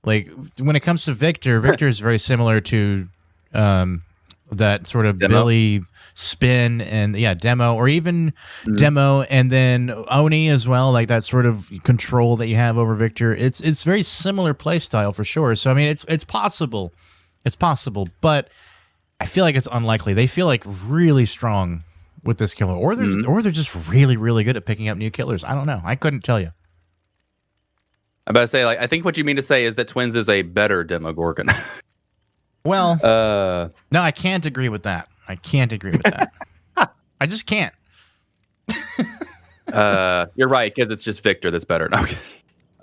Like when it comes to Victor is very similar to that sort of Demo. Billy spin and Demo, or even Demo and then Oni as well, like that sort of control that you have over Victor. It's very similar play style for sure. So I mean it's possible. It's possible, but I feel like it's unlikely. They feel like really strong with this killer, or they're just really, really good at picking up new killers. I don't know. I couldn't tell you. I'm about to say, like, I think what you mean to say is that Twins is a better Demogorgon. Well, no, I can't agree with that. I can't agree with that. I just can't. You're right, because it's just Victor that's better. No,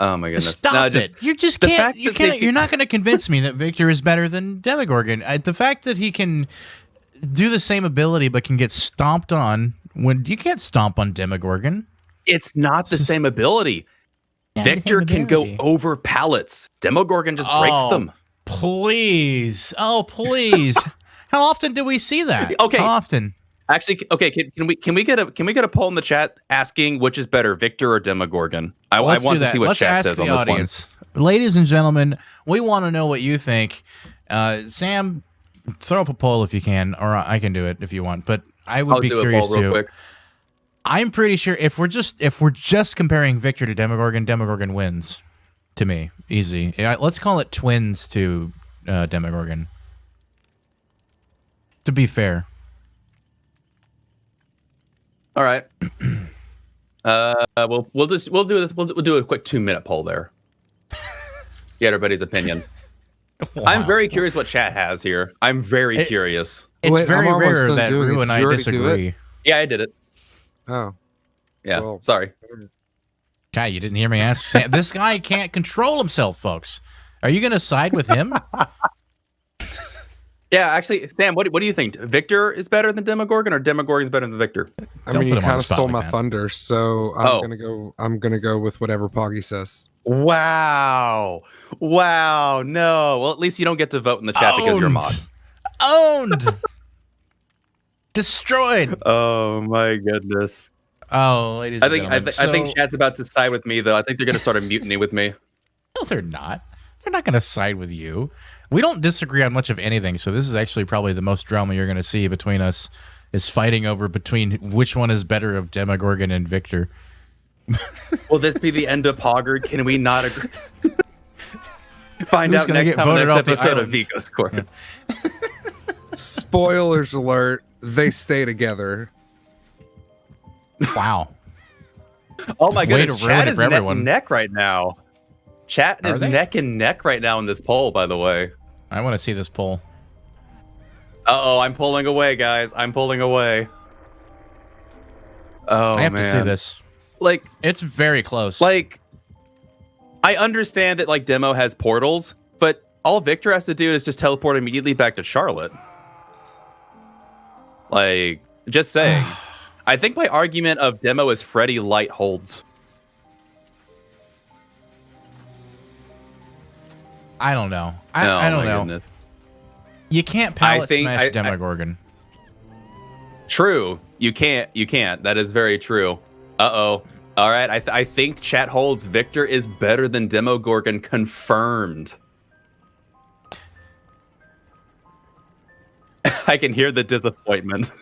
oh my goodness! Stop it! You just can't. You can't. You're not going to convince me that Victor is better than Demogorgon. The fact that he can do the same ability but can get stomped on when you can't stomp on Demogorgon. It's not the same ability. Victor can go over pallets. Demogorgon just breaks them. Please. Oh, please. How often do we see that? Okay. How often? Actually, okay, can we get a poll in the chat asking which is better, Victor or Demogorgon? I want to see what chat says on this audience. Ladies and gentlemen, we want to know what you think. Sam, throw up a poll if you can, or I can do it if you want. But I would be curious too. Quick. I'm pretty sure if we're just comparing Victor to Demogorgon, Demogorgon wins. To me, easy. Let's call it Twins to Demogorgon. To be fair. All right. We'll do this. We'll do a quick 2-minute poll there. Get everybody's opinion. Wow. I'm very curious what chat has here. I'm very curious. It's very rare that Rue and I disagree. Yeah, I did it. Oh. Yeah, well, sorry. God, you didn't hear me ask Sam. This guy can't control himself, folks. Are you going to side with him? Yeah, actually, Sam, what do you think? Victor is better than Demogorgon, or Demogorgon is better than Victor? I mean, you kind of stole my thunder, so I'm gonna go with whatever Poggy says. Wow. No. Well, at least you don't get to vote in the chat because you're a mod. Owned. Destroyed. Oh my goodness. Oh, ladies and gentlemen. I think chat's about to side with me, though. I think they're gonna start a mutiny with me. No, they're not. They're not gonna side with you. We don't disagree on much of anything, so this is actually probably the most drama you're gonna see between us, is fighting over between which one is better of Demogorgon and Victor. Will this be the end of Poggard? Can we not agree? Find out next time next episode of Vigo Score. Yeah. Spoilers alert, they stay together. Wow. Oh my goodness, chat is neck and neck right now. Chat is neck and neck right now in this poll, by the way. I want to see this poll. Uh-oh, I'm pulling away, guys. I'm pulling away. Oh, I have to see this. Like, it's very close. Like, I understand that, like, Demo has portals, but all Victor has to do is just teleport immediately back to Charlotte. Like, just saying. I think my argument of Demo is Freddy Light holds. I don't know. I don't know. Goodness. You can't pallet smash Demogorgon. True. You can't. That is very true. Uh-oh. All right. I think chat holds Victor is better than Demogorgon. Confirmed. I can hear the disappointment.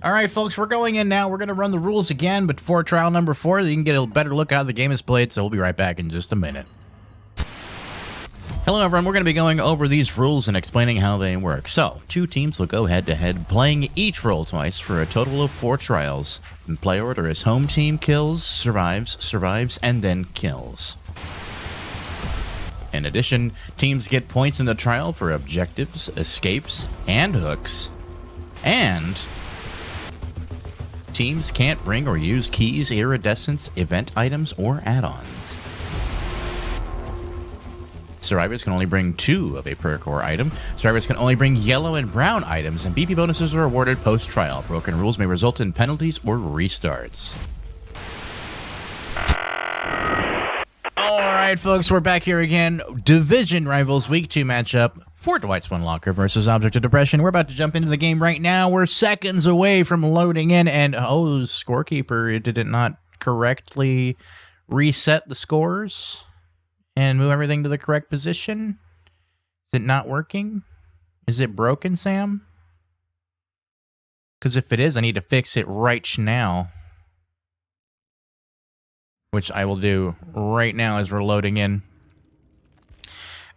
All right, folks, we're going in now. We're going to run the rules again, but for trial number 4, you can get a better look at how the game is played, so we'll be right back in just a minute. Hello, everyone. We're going to be going over these rules and explaining how they work. So, 2 teams will go head-to-head, playing each role twice for a total of 4 trials. In play order is home team kills, survives, and then kills. In addition, teams get points in the trial for objectives, escapes, and hooks. And teams can't bring or use keys, iridescents, event items, or add-ons. Survivors can only bring 2 of a perk or item. Survivors can only bring yellow and brown items, and BP bonuses are awarded post-trial. Broken rules may result in penalties or restarts. Alright, folks, we're back here again. Division Rivals Week 2 matchup for Dwights One Locker versus Object of Depression. We're about to jump into the game right now. We're seconds away from loading in, and scorekeeper, did it not correctly reset the scores and move everything to the correct position? Is it not working? Is it broken, Sam? Because if it is, I need to fix it right now. Which I will do right now as we're loading in.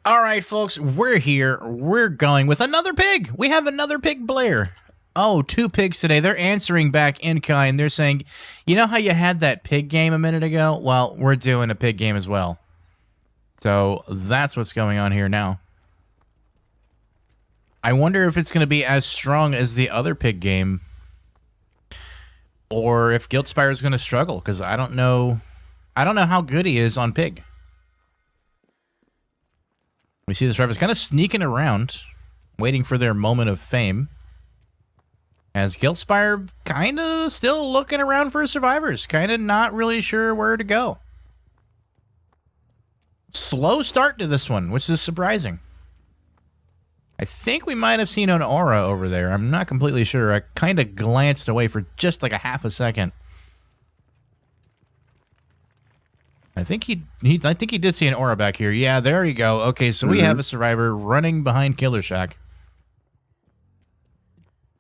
All right, folks, we're here. We're going with another pig. We have another pig, Blair. Oh, 2 pigs today. They're answering back in kind. They're saying, you know how you had that pig game a minute ago? Well, we're doing a pig game as well. So that's what's going on here now. I wonder if it's going to be as strong as the other pig game. Or if Guildspire is going to struggle, because I don't know how good he is on pig. We see the survivors kind of sneaking around, waiting for their moment of fame. As Guildspire kind of still looking around for survivors, kind of not really sure where to go. Slow start to this one, which is surprising. I think we might have seen an aura over there. I'm not completely sure. I kind of glanced away for just like a half a second. I think he did see an aura back here. Yeah, there you go. Okay, so we have a survivor running behind Killer Shack.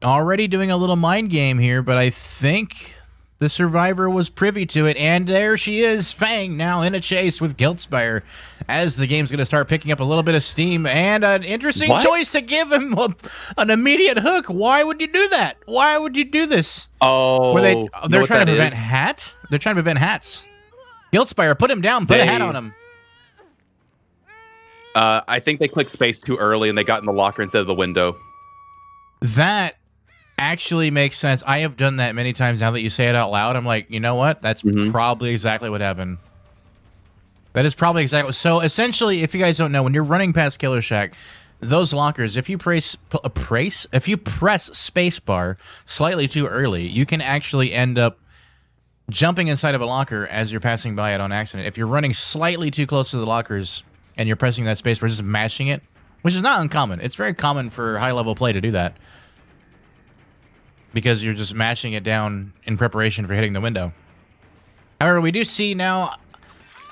Already doing a little mind game here, but I think the survivor was privy to it, and there she is, Fang, now in a chase with Guildspire, as the game's going to start picking up a little bit of steam, and an interesting choice to give him an immediate hook. Why would you do that? Why would you do this? Oh, they're trying to prevent hat? They're trying to prevent hats. Guildspire, put him down. Put a hat on him. I think they clicked space too early, and they got in the locker instead of the window. That actually makes sense. I have done that many times now that you say it out loud. I'm like, you know what? That's probably exactly what happened. That is probably exactly. So essentially, if you guys don't know, when you're running past Killer Shack, those lockers, if you press spacebar slightly too early, you can actually end up jumping inside of a locker as you're passing by it on accident. If you're running slightly too close to the lockers and you're pressing that spacebar, just mashing it, which is not uncommon. It's very common for high-level play to do that, because you're just mashing it down in preparation for hitting the window. However, we do see now,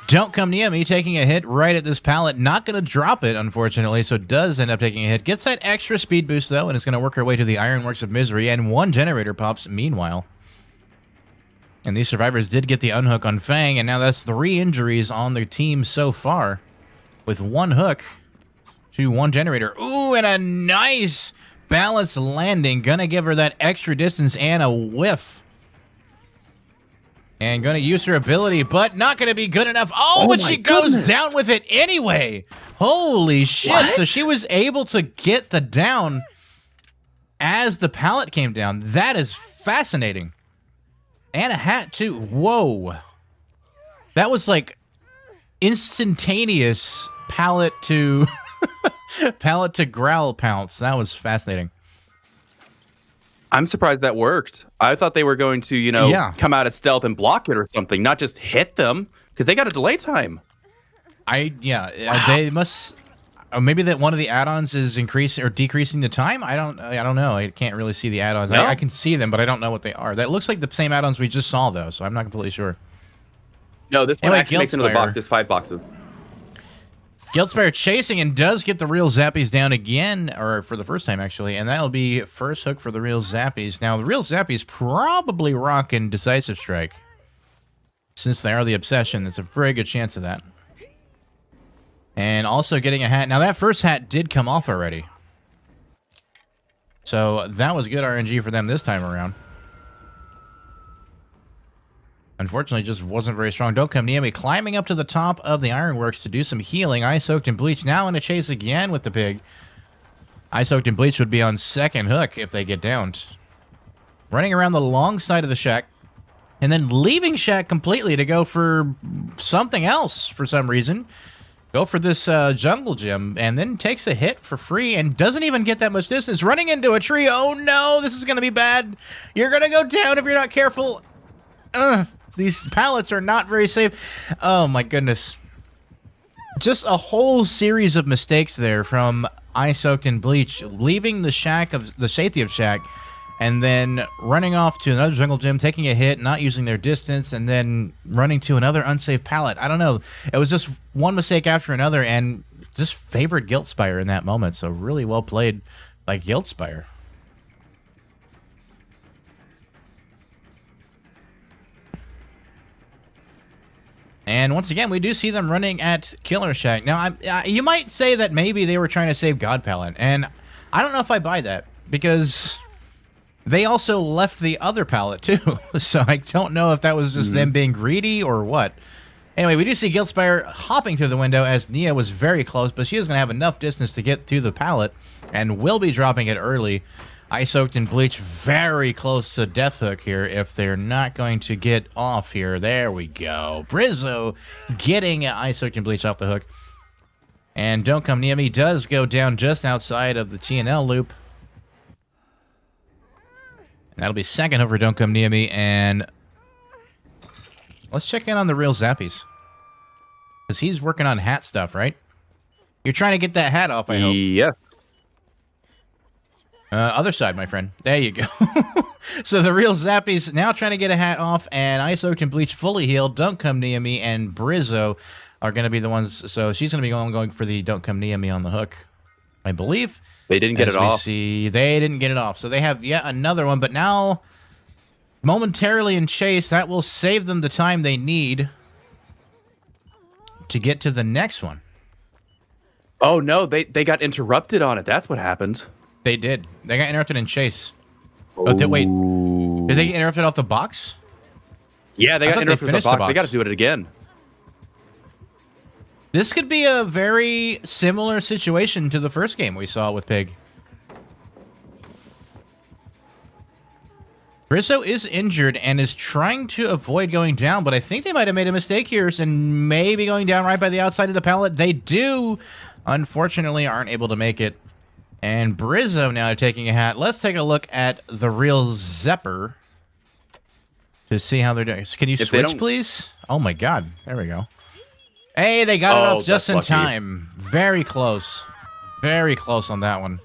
Don't Come Near Me taking a hit right at this pallet. Not going to drop it, unfortunately, so does end up taking a hit. Gets that extra speed boost, though, and is going to work her way to the Ironworks of Misery, and 1 generator pops meanwhile. And these survivors did get the unhook on Fang, and now that's 3 injuries on their team so far, with 1 hook to 1 generator. Ooh, and a nice balanced landing. Gonna give her that extra distance and a whiff. And gonna use her ability, but not gonna be good enough. Oh, but she goes down with it anyway. Holy shit. What? So she was able to get the down as the pallet came down. That is fascinating. And a hat, too. Whoa. That was like instantaneous pallet to pallet to growl pounce. That was fascinating. I'm surprised that worked. I thought they were going to, come out of stealth and block it or something, not just hit them, because they got a delay time. They must. Maybe that one of the add-ons is increasing or decreasing the time. I don't know. I can't really see the add-ons. No? I can see them, but I don't know what they are. That looks like the same add-ons we just saw, though, so I'm not completely sure. No, this one actually makes into the box. There's 5 boxes. Guildspire chasing and does get the real Zappies down again, or for the first time, actually. And that'll be first hook for the real Zappies. Now, the real Zappies probably rocking Decisive Strike. Since they are the Obsession, there's a very good chance of that. And also getting a hat. Now, that first hat did come off already. So, that was good RNG for them this time around. Unfortunately, just wasn't very strong. Don't come near me. Climbing up to the top of the Ironworks to do some healing. Ice Soaked in Bleach. Now in a chase again with the pig. Ice Soaked in Bleach would be on second hook if they get downed. Running around the long side of the shack. And then leaving shack completely to go for something else for some reason. Go for this jungle gym. And then takes a hit for free and doesn't even get that much distance. Running into a tree. Oh no, this is going to be bad. You're going to go down if you're not careful. These pallets are not very safe. Oh my goodness. Just a whole series of mistakes there from Ice Soaked in Bleach, leaving the shack of the safety of shack, and then running off to another jungle gym, taking a hit, not using their distance, and then running to another unsafe pallet. I don't know. It was just one mistake after another, and just favored Guildspire in that moment. So really well played by Guildspire. And once again, we do see them running at Killer Shack. Now, you might say that maybe they were trying to save God Pallet, and I don't know if I buy that, because they also left the other pallet too. So I don't know if that was just them being greedy or what. Anyway, we do see Guildspire hopping through the window as Nia was very close, but she is going to have enough distance to get to the pallet and will be dropping it early. Ice Soaked in Bleach very close to Death Hook here if they're not going to get off here. There we go. Brizzo getting Ice Soaked in Bleach off the hook. And Don't Come Near Me does go down just outside of the TNL loop. And that'll be second over Don't Come Near Me. And let's check in on the real Zappies. Because he's working on hat stuff, right? You're trying to get that hat off, I hope. Yes. Other side, my friend. There you go. So the real Zappies now trying to get a hat off, and Ice Soaked in Bleach fully healed. Don't Come Near Me and Brizzo are going to be the ones. So she's going to be going for the Don't Come Near Me on the hook, I believe. They didn't get it off. See, they didn't get it off. So they have yet another one, but now momentarily in chase, that will save them the time they need to get to the next one. Oh, no, they got interrupted on it. That's what happened. They did. They got interrupted in chase. Oh, wait. Did they get interrupted off the box? Yeah, they got interrupted off the box. They got to do it again. This could be a very similar situation to the first game we saw with Pig. Brizzo is injured and is trying to avoid going down, but I think they might have made a mistake here and maybe going down right by the outside of the pallet. They do, unfortunately, aren't able to make it. And Brizzo now taking a hat. Let's take a look at the real Zepper to see how they're doing. Can you switch, please? Oh, my God. There we go. Hey, they got it up just in time. Very close. Very close on that one.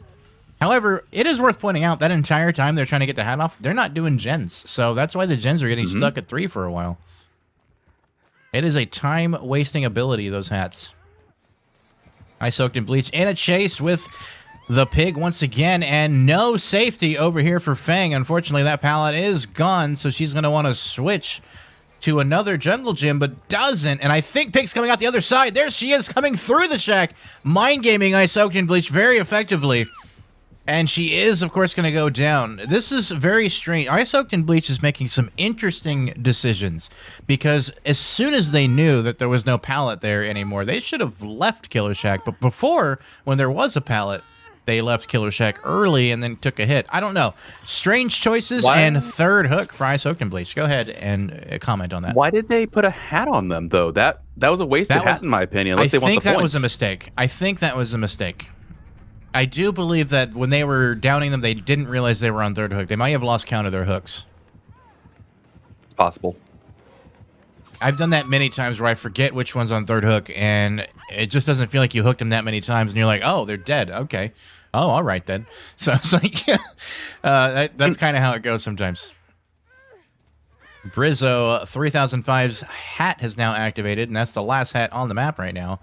However, it is worth pointing out that entire time they're trying to get the hat off, they're not doing gens. So that's why the gens are getting stuck at 3 for a while. It is a time-wasting ability, those hats. Ice Soaked in Bleach in a chase with the pig once again, and no safety over here for Fang. Unfortunately, that pallet is gone, so she's going to want to switch to another jungle gym, but doesn't. And I think Pig's coming out the other side. There she is, coming through the shack. Mind gaming Ice Soaked in Bleach very effectively. And she is, of course, going to go down. This is very strange. Ice Soaked in Bleach is making some interesting decisions, because as soon as they knew that there was no pallet there anymore, they should have left Killer Shack. But before, when there was a pallet, they left Killer Shack early and then took a hit. I don't know. Strange choices. And third hook for Ice Soaked in Bleach. Go ahead and comment on that. Why did they put a hat on them, though? That was a wasted hat, in my opinion, unless they want the points. I think that was a mistake. I think that was a mistake. I do believe that when they were downing them, they didn't realize they were on third hook. They might have lost count of their hooks. It's possible. I've done that many times where I forget which one's on third hook, and it just doesn't feel like you hooked them that many times, and you're like, oh, they're dead. Okay. Oh, all right, then. So it's like, that's kind of how it goes sometimes. Brizzo 3005's hat has now activated, and that's the last hat on the map right now.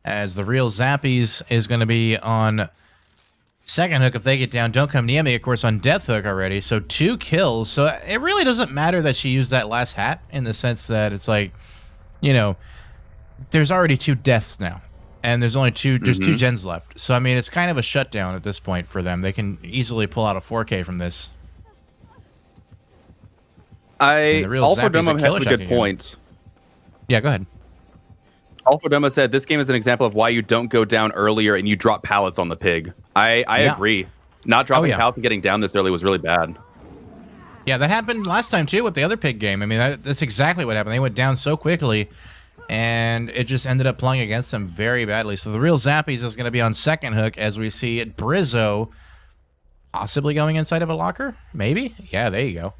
as the real Zappies is going to be on second hook if they get down. Don't come near me, of course, on death hook already. So 2 kills. So it really doesn't matter that she used that last hat in the sense that it's like, you know, there's already 2 deaths now. And there's only 2 gens left. So, I mean, it's kind of a shutdown at this point for them. They can easily pull out a 4K from this. Alpha Demo has a good point. Yeah, go ahead. Alpha Demo said this game is an example of why you don't go down earlier and you drop pallets on the pig. I agree. Not dropping pallets and getting down this early was really bad. Yeah, that happened last time too with the other pig game. I mean, that's exactly what happened. They went down so quickly, and it just ended up playing against them very badly. So the real Zappies is going to be on second hook as we see it. Brizzo possibly going inside of a locker? Maybe? Yeah, there you go.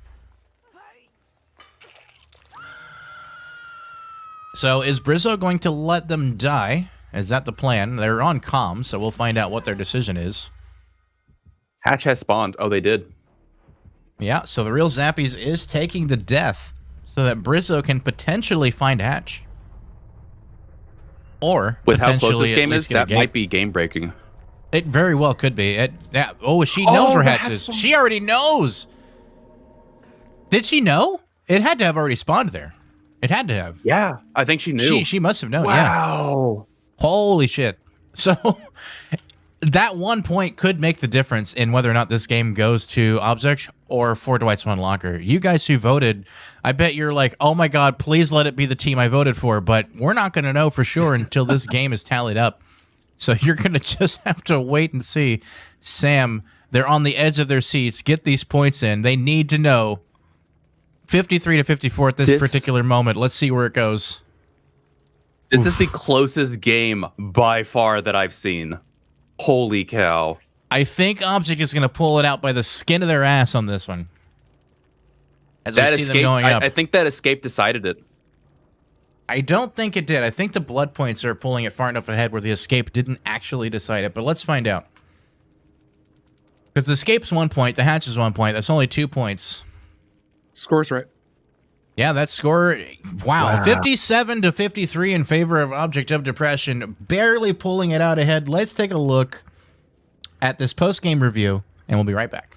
So is Brizzo going to let them die? Is that the plan? They're on comm, so we'll find out what their decision is. Hatch has spawned. Oh, they did. Yeah, so the real Zappies is taking the death so that Brizzo can potentially find Hatch. Or with how close this game is, that might be game breaking. It very well could be. She knows where Hatch is. She already knows. Did she know? It had to have already spawned there. It had to have. Yeah, I think she knew. She must have known. Wow. Yeah. Holy shit. So that 1 point could make the difference in whether or not this game goes to Object or for Dwights One Locker. You guys who voted, I bet you're like, oh my god, please let it be the team I voted for, but we're not going to know for sure until this game is tallied up. So you're going to just have to wait and see. Sam, they're on the edge of their seats. Get these points in. They need to know. 53 to 54 at this particular moment. Let's see where it goes. This is the closest game by far that I've seen. Holy cow. I think Object is going to pull it out by the skin of their ass on this one. As we see them going up. I think that escape decided it. I don't think it did. I think the blood points are pulling it far enough ahead where the escape didn't actually decide it. But let's find out. Because the escape's 1 point, the hatch is 1 point. That's only 2 points. Score's right. Yeah, that score, wow. 57 to 53 in favor of Object of Depression, barely pulling it out ahead. Let's take a look at this post-game review, and we'll be right back.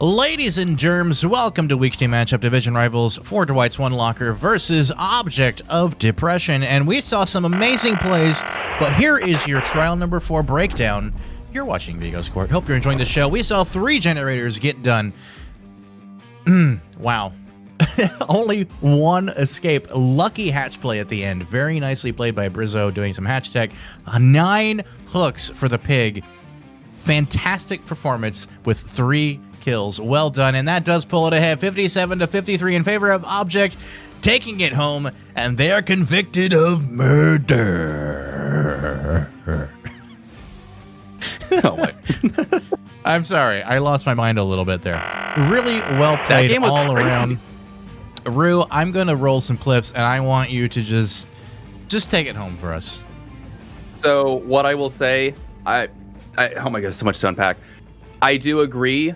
Ladies and germs, welcome to Week 2 Matchup Division Rivals for Dwights One Locker versus Object of Depression. And we saw some amazing plays, but here is your trial number 4 breakdown. You're watching Vigo's Court. Hope you're enjoying the show. We saw 3 generators get done. Wow. Only 1 escape. Lucky hatch play at the end. Very nicely played by Brizzo doing some hatch tech. 9 hooks for the pig. Fantastic performance with 3 kills. Well done. And that does pull it ahead. 57 to 53 in favor of Object, taking it home. And they are convicted of murder. Oh my. I'm sorry. I lost my mind a little bit there. Really well played all around. Rue, I'm going to roll some clips, and I want you to just take it home for us. So what I will say, oh my god, so much to unpack. I do agree.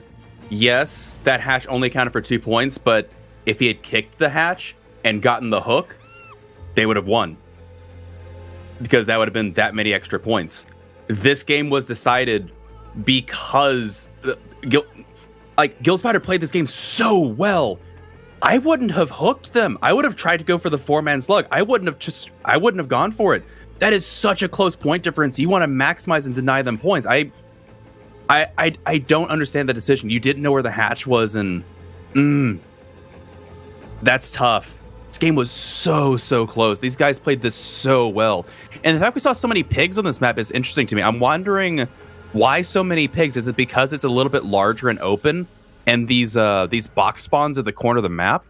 Yes, that hatch only counted for 2 points, but if he had kicked the hatch and gotten the hook, they would have won. Because that would have been that many extra points. This game was decided because Gillspider played this game so well. I wouldn't have hooked them. I would have tried to go for the 4-man slug. I wouldn't have gone for it. That is such a close point difference. You want to maximize and deny them points. I don't understand the decision. You didn't know where the hatch was, and that's tough. This game was so close. These guys played this so well. And the fact we saw so many pigs on this map is interesting to me. I'm wondering why so many pigs. Is it because it's a little bit larger and open, and these box spawns at the corner of the map?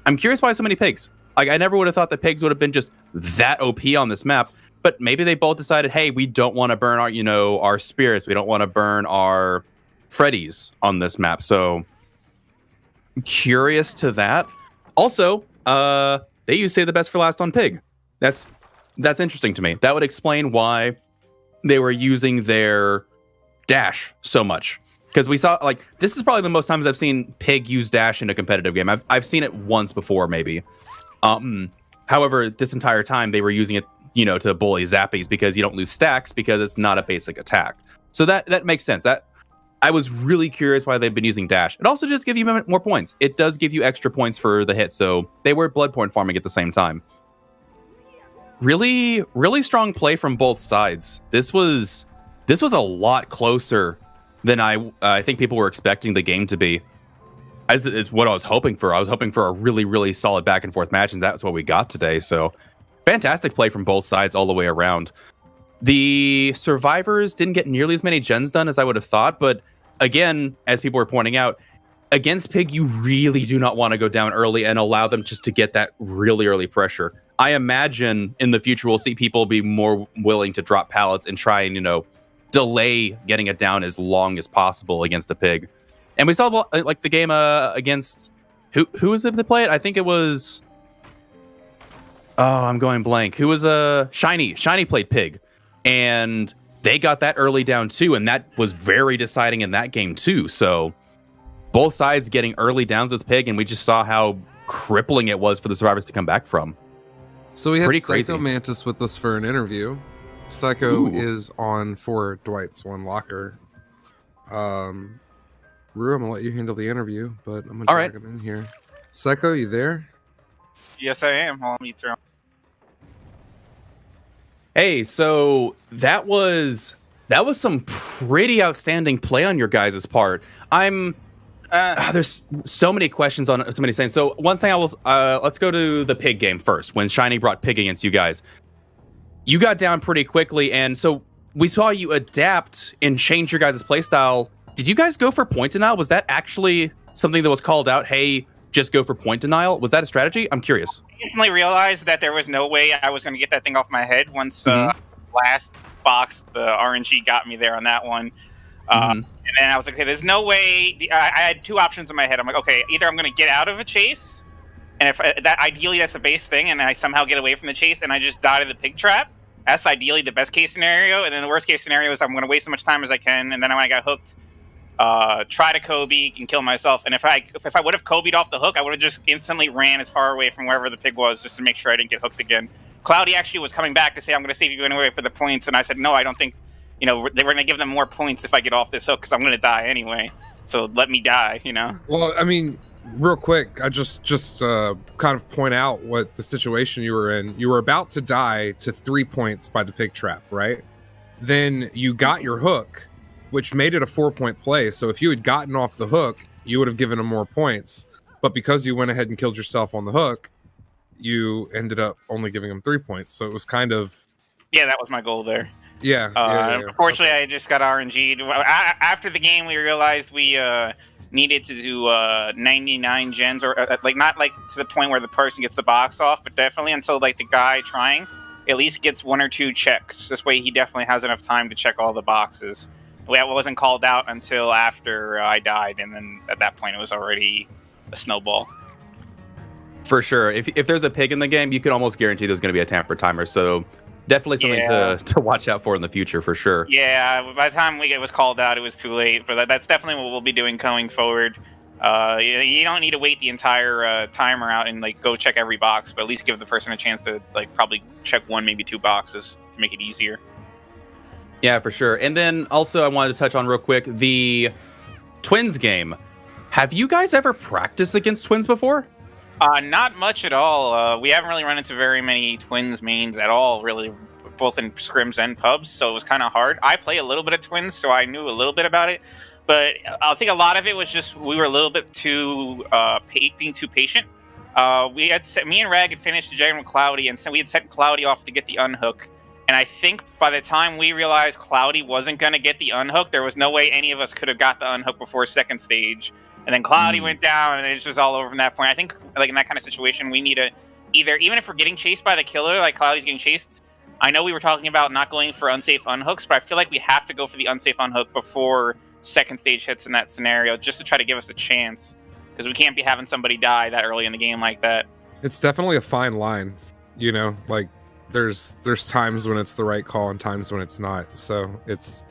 I'm curious why so many pigs. Like, I never would have thought that pigs would have been just that OP on this map. But maybe they both decided, hey, we don't want to burn our spirits. We don't want to burn our Freddies on this map. So curious to that. Also, they use save the best for last on pig. That's interesting to me. That would explain why they were using their dash so much. Because we saw, like, this is probably the most times I've seen pig use dash in a competitive game. I've seen it once before, maybe. However, this entire time they were using it, to bully Zappies because you don't lose stacks because it's not a basic attack. So that makes sense. That I was really curious why they've been using dash. It also just gives you more points. It does give you extra points for the hit, so they were blood point farming at the same time. Really, really strong play from both sides. This was a lot closer than I think people were expecting the game to be. It's what I was hoping for. I was hoping for a really, really solid back and forth match, and that's what we got today. So fantastic play from both sides all the way around. The survivors didn't get nearly as many gens done as I would have thought, but again, as people were pointing out, against Pig, you really do not want to go down early and allow them just to get that really early pressure. I imagine in the future we'll see people be more willing to drop pallets and try and, delay getting it down as long as possible against a Pig. And we saw the game against who was it that played? I think it was I'm going blank. Who was Shiny? Shiny played Pig. And they got that early down too, and that was very deciding in that game too. So both sides getting early downs with Pig, and we just saw how crippling it was for the survivors to come back from. So we have Pretty Psycho crazy. Mantis with us for an interview. Psycho is on for Dwights One Locker. Rue, I'm gonna let you handle the interview, but I'm gonna drag him in here. Psycho, you there? Yes, I am. Hold on, me through. Hey, so that was some pretty outstanding play on your guys' part. There's so many questions on so many things. So one thing let's go to the Pig game first. When Shiny brought Pig against you guys, you got down pretty quickly, and so we saw you adapt and change your guys' playstyle. Did you guys go for point denial? Was that actually something that was called out? Hey, just go for point denial. Was that a strategy? I'm curious. I instantly realized that there was no way I was going to get that thing off my head once last box, the RNG got me there on that one. And then I was like, okay, there's no way. I had two options in my head. I'm like, okay, either I'm going to get out of a chase, and if ideally that's the base thing, and I somehow get away from the chase, and I just die to the pig trap. That's ideally the best case scenario. And then the worst case scenario is I'm going to waste as much time as I can, and then when I got hooked, try to Kobe and kill myself. And if I would have Kobe'd off the hook, I would have just instantly ran as far away from wherever the pig was just to make sure I didn't get hooked again. Cloudy actually was coming back to say, I'm going to save you anyway for the points. And I said, no, I don't think, they were going to give them more points if I get off this hook because I'm going to die anyway. So let me die, Well, I mean, real quick, I just kind of point out what the situation you were in. You were about to die to 3 points by the pig trap, right? Then you got your hook, which made it a 4-point play. So if you had gotten off the hook, you would have given him more points. But because you went ahead and killed yourself on the hook, you ended up only giving him 3 points. So it was kind of... Yeah, that was my goal there. Yeah. Unfortunately, I just got RNG'd. After the game, we realized we needed to do 99 gens, or not to the point where the person gets the box off, but definitely until the guy trying at least gets 1 or 2 checks. This way, he definitely has enough time to check all the boxes. That wasn't called out until after I died, and then at that point, it was already a snowball. For sure. If there's a pig in the game, you can almost guarantee there's going to be a tamper timer. So definitely something to watch out for in the future, for sure. Yeah, by the time it was called out, it was too late. But that's definitely what we'll be doing going forward. You don't need to wait the entire timer out and go check every box, but at least give the person a chance to probably check 1, maybe 2 boxes to make it easier. Yeah, for sure. And then also I wanted to touch on real quick the Twins game. Have you guys ever practiced against Twins before? Not much at all. We haven't really run into very many Twins mains at all, really, both in scrims and pubs, so it was kind of hard. I play a little bit of Twins, so I knew a little bit about it, but I think a lot of it was just we were a little bit too being too patient. Me and Rag had finished General Cloudy, and so we had sent Cloudy off to get the unhook. And I think by the time we realized Cloudy wasn't going to get the unhook, there was no way any of us could have got the unhook before second stage. And then Cloudy went down, and it just was all over from that point. I think, in that kind of situation, we need to either, even if we're getting chased by the killer, like Cloudy's getting chased, I know we were talking about not going for unsafe unhooks, but I feel like we have to go for the unsafe unhook before second stage hits in that scenario, just to try to give us a chance. Because we can't be having somebody die that early in the game like that. It's definitely a fine line, There's times when it's the right call and times when it's not. So it's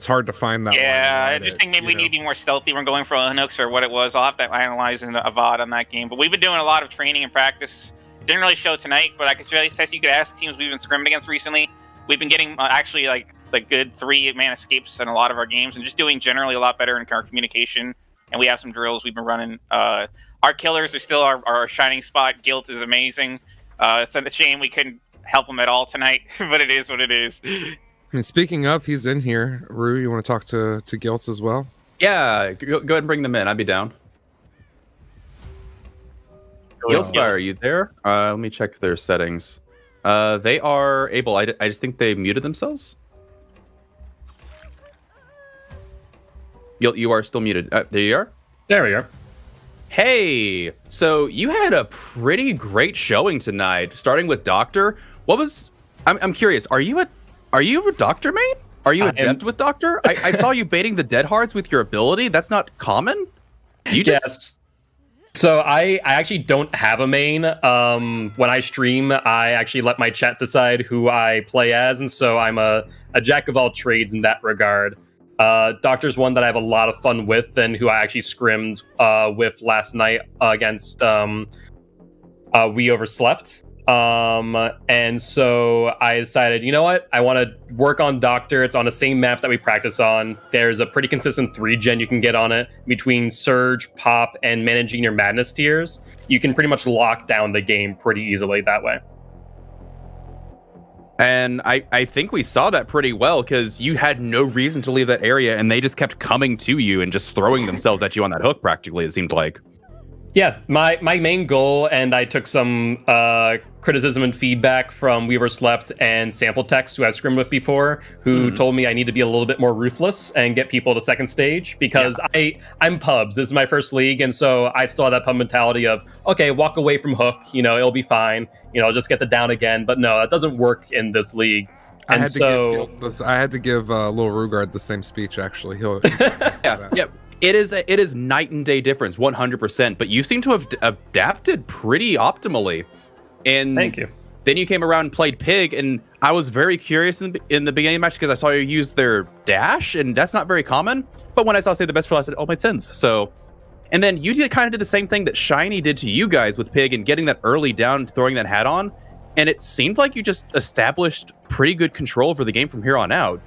hard to find that. Yeah, I just think maybe we need to be more stealthy when going for unhooks or what it was. I'll have to analyze in a VOD on that game. But we've been doing a lot of training and practice didn't really show tonight, but I could really say you could ask teams we've been scrimming against recently. We've been getting actually like the good 3-man escapes in a lot of our games, and just doing generally a lot better in our communication. And we have some drills we've been running. Our killers are still our shining spot. Guilt is amazing. It's a shame we couldn't help him at all tonight, but it is what it is. And speaking of, he's in here. Rue, you want to talk to Guilt as well? Yeah, go ahead and bring them in. I'd be down. Guildspire, are you there? Let me check their settings. They are able. I just think they muted themselves. You are still muted. There you are. There we are. Hey, so you had a pretty great showing tonight, starting with Doctor. What was? I'm curious. Are you a Doctor main? Are you adept with Doctor? I saw you baiting the dead hearts with your ability. That's not common. You just. Yes. So I actually don't have a main. When I stream, I actually let my chat decide who I play as, and so I'm a jack of all trades in that regard. Doctor's one that I have a lot of fun with, and who I actually scrimmed with last night against We Overslept. And so I decided, you know what? I want to work on Doctor. It's on the same map that we practice on. There's a pretty consistent 3-gen you can get on it between Surge, Pop, and managing your Madness tiers. You can pretty much lock down the game pretty easily that way. And I think we saw that pretty well, because you had no reason to leave that area, and they just kept coming to you and just throwing themselves at you on that hook, practically, it seemed like. Yeah, my main goal, and I took some criticism and feedback from Weaver Slept and Sample Text, who I've scrimmed with before, who told me I need to be a little bit more ruthless and get people to second stage, because I'm pubs. This is my first league, and so I still have that pub mentality of, okay, walk away from hook, it'll be fine, just get the down again. But no, that doesn't work in this league. And I had to give Lil Rugard the same speech, actually. He'll yeah. It is night and day difference, 100%. But you seem to have adapted pretty optimally. And thank you. Then you came around and played Pig, and I was very curious in the beginning of the match, because I saw you use their dash, and that's not very common. But when I saw Save the Best for Last, it all made sense. So, and then you kind of did the same thing that Shiny did to you guys with Pig, and getting that early down, throwing that hat on, and it seemed like you just established pretty good control for the game from here on out.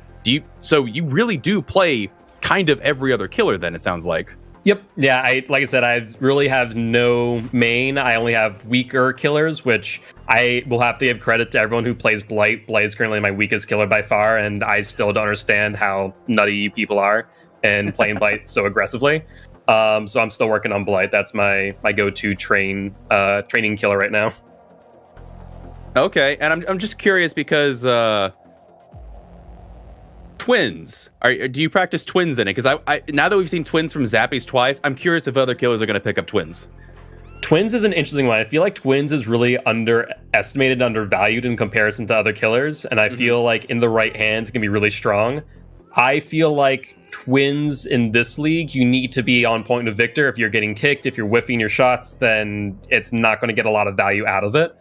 So you really do play kind of every other killer, then, it sounds like. Yep. Yeah, like I said, I really have no main. I only have weaker killers, which I will have to give credit to everyone who plays Blight. Blight is currently my weakest killer by far, and I still don't understand how nutty you people are and playing Blight so aggressively. So I'm still working on Blight. That's my go-to training killer right now. Okay, and I'm just curious because Twins. Do you practice Twins in it? Because I now that we've seen Twins from Zappies twice, I'm curious if other killers are going to pick up Twins. Twins is an interesting one. I feel like Twins is really underestimated, undervalued in comparison to other killers, and I feel like in the right hands it can be really strong. I feel like Twins in this league, you need to be on point of Victor. If you're getting kicked, if you're whiffing your shots, then it's not going to get a lot of value out of it.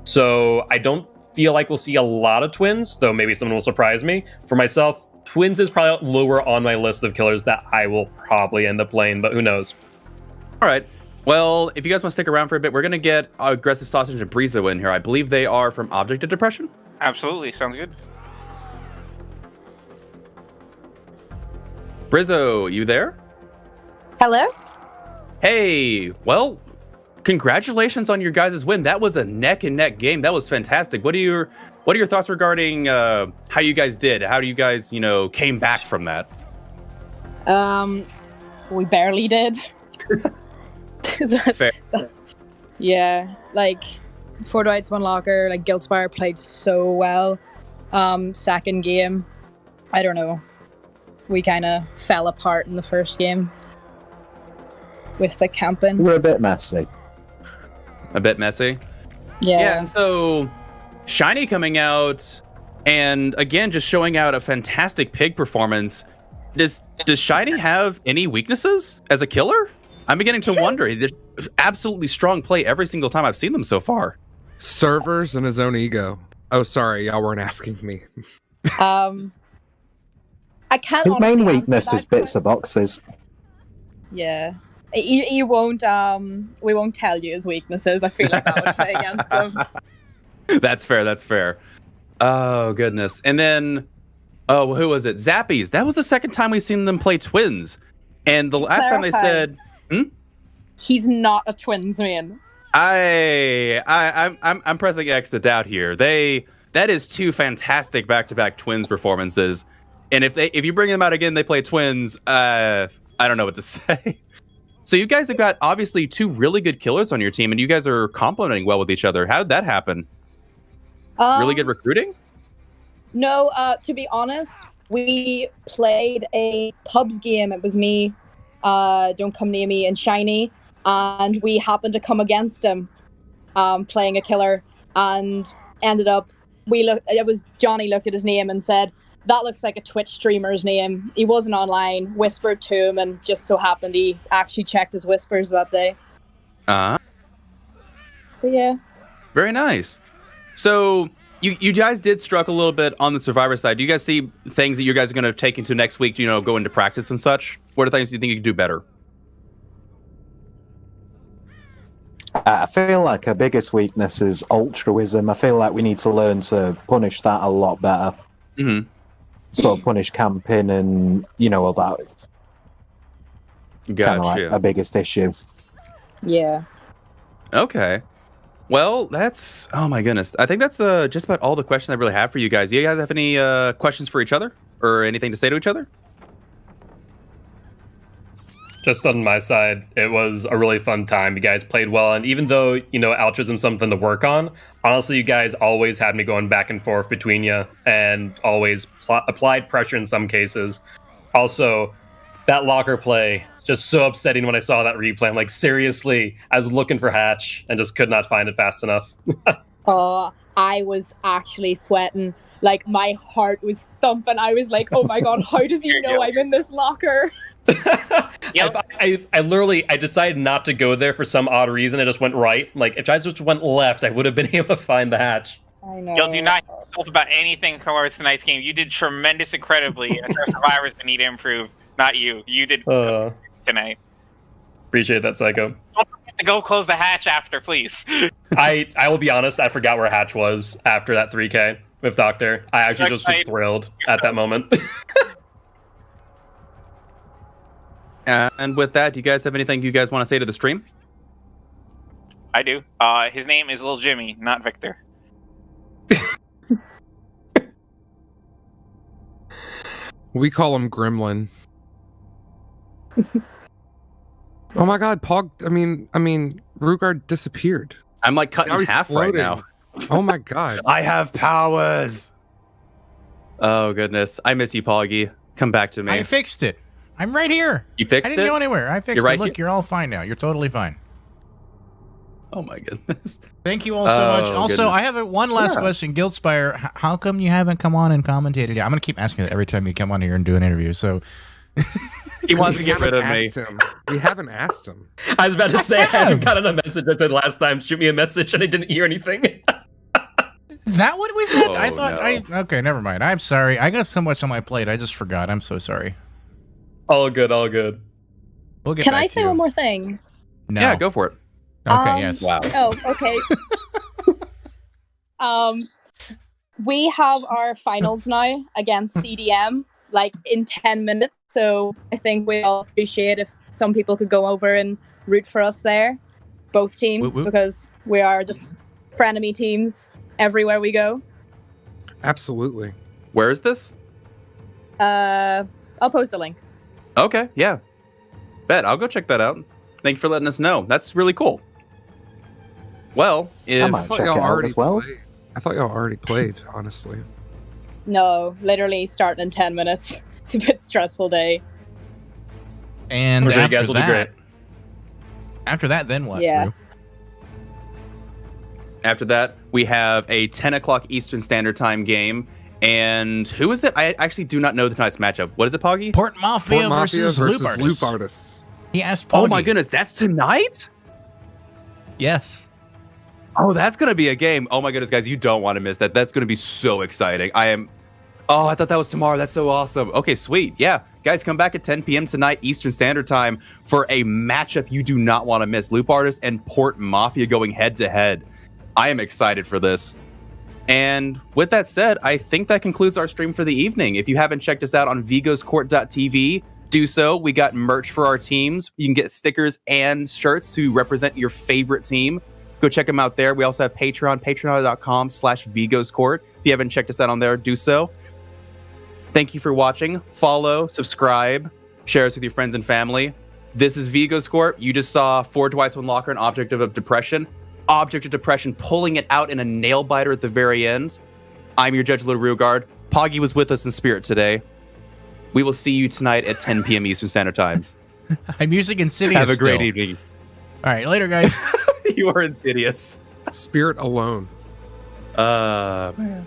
So I don't feel like we'll see a lot of Twins, though maybe someone will surprise me. For myself, Twins is probably lower on my list of killers that I will probably end up playing, but who knows? All right. Well, if you guys want to stick around for a bit, we're going to get Aggressive Sausage and Brizo in here. I believe they are from Object of Depression. Absolutely. Sounds good. Brizo, you there? Hello? Hey, well, congratulations on your guys' win. That was a neck and neck game. That was fantastic. What are your thoughts regarding how you guys did? How do you guys, came back from that? We barely did. Fair. Yeah, like 4 Dwights, 1 Locker, like Guildspire played so well. Second game, I don't know. We kind of fell apart in the first game with the camping. We're a bit messy. A bit messy? Yeah, and so Shiny coming out and again just showing out a fantastic Pig performance. Does Shiny have any weaknesses as a killer? I'm beginning to wonder. There's absolutely strong play every single time I've seen them so far. Servers and his own ego. Oh, sorry, y'all weren't asking me. I can't. His main honestly weakness answer is that bits of boxes. Yeah, You won't. We won't tell you his weaknesses. I feel like that would play against him. That's fair. That's fair. Oh goodness. And then, oh, who was it? Zappies. That was the second time we've seen them play twins. And the last time they said, he's not a twins man. I'm pressing X to doubt here. That is two fantastic back-to-back twins performances. And if you bring them out again, they play twins. I don't know what to say. So you guys have got obviously two really good killers on your team, and you guys are complementing well with each other. How did that happen? Really good recruiting? No, to be honest, we played a pubs game. It was me, Don't Come Near Me, and Shiny, and we happened to come against him playing a killer, and ended up, Johnny looked at his name and said, that looks like a Twitch streamer's name. He wasn't online, whispered to him, and just so happened he actually checked his whispers that day. But yeah. Very nice. So you guys did struggle a little bit on the Survivor side. Do you guys see things that you guys are going to take into next week to, go into practice and such? What are things you think you can do better? I feel like our biggest weakness is altruism. I feel like we need to learn to punish that a lot better. Mm-hmm. Sort of punish camping and, all that. Gotcha. Kind of like our biggest issue. Yeah. Okay. Well, that's, oh my goodness. I think that's just about all the questions I really have for you guys. Do you guys have any questions for each other or anything to say to each other? Just on my side, it was a really fun time. You guys played well, and even though, altruism's something to work on, honestly, you guys always had me going back and forth between you, and always applied pressure in some cases. Also, that locker play is just so upsetting when I saw that replay. I'm like, seriously, I was looking for Hatch and just could not find it fast enough. Oh, I was actually sweating. Like, my heart was thumping. I was like, oh my god, how does he know I'm in this locker? I literally decided not to go there for some odd reason. It just went right. Like, if I just went left, I would have been able to find the hatch. I know. Yo, do not hope about anything towards tonight's game. You did tremendous incredibly. It's our survivors that need to improve, not you. You did tonight. Appreciate that, Psycho. Don't forget to go close the hatch after, please. I will be honest, I forgot where hatch was after that 3K with Doctor. I actually just was thrilled at that moment. And with that, do you guys have anything you guys want to say to the stream? I do. His name is Lil Jimmy, not Victor. We call him Gremlin. Oh my god, Pog, I mean, Rugard disappeared. I'm like cut in half right now. Oh my god. I have powers. Oh goodness. I miss you, Poggy. Come back to me. I fixed it. I'm right here. You fixed it? I didn't go anywhere. I fixed You're right it. Look, you're all fine now. You're totally fine. Oh my goodness. Thank you all so much. Also, goodness. I have one last question. Guildspire, how come you haven't come on and commentated yet? I'm going to keep asking that every time you come on here and do an interview. So he wants to get rid of me. We haven't asked him. I was about to say, I haven't gotten a message that said last time, shoot me a message, and I didn't hear anything. Is that what we said? Oh, I thought no. Okay, never mind. I'm sorry. I got so much on my plate. I just forgot. I'm so sorry. All good, all good. We'll get Can back I to say you. one more thing? No. Yeah, go for it. Okay, yes. Wow. Oh, okay. We have our finals now against CDM, like in 10 minutes. So I think we all appreciate if some people could go over and root for us there, both teams, Whoop, whoop. because we are the frenemy teams everywhere we go. Absolutely. Where is this? I'll post a link. Okay, yeah. Bet. I'll go check that out. Thank you for letting us know. That's really cool. Well, if I might check it out as well. I thought y'all already played, honestly. No, literally starting in 10 minutes. It's a bit stressful day. And I'm sure you after guys will do great. After that, then what? Yeah. Rue? after that, we have a 10 o'clock Eastern Standard Time game. And who is it? I actually do not know tonight's matchup. What is it, Poggy? Port Mafia, versus Loop Artists. He asked Poggy. Oh my goodness, that's tonight? Yes. Oh, that's going to be a game. Oh my goodness, guys, you don't want to miss that. That's going to be so exciting. I thought that was tomorrow. That's so awesome. Okay, sweet. Yeah, Guys, come back at 10 p.m. tonight, Eastern Standard Time, for a matchup you do not want to miss. Loop Artist and Port Mafia going head-to-head. I am excited for this. And with that said, I think that concludes our stream for the evening. If you haven't checked us out on vigoscourt.tv, do so. We got merch for our teams. You can get stickers and shirts to represent your favorite team. Go check them out there. We also have Patreon, patreon.com/vigoscourt. If you haven't checked us out on there, do so. Thank you for watching. Follow, subscribe, share us with your friends and family. This is Vigo's Court. You just saw 4 Dwights, 1 Locker, an Object of Depression. Object of Depression pulling it out in a nail biter at the very end. I'm your Judge Rugard. Poggy was with us in spirit today. We will see you tonight at 10 p.m. Eastern Standard Time. I'm using Insidious. Have a great still. evening. All right, later, guys. You are Insidious. Spirit alone. Man.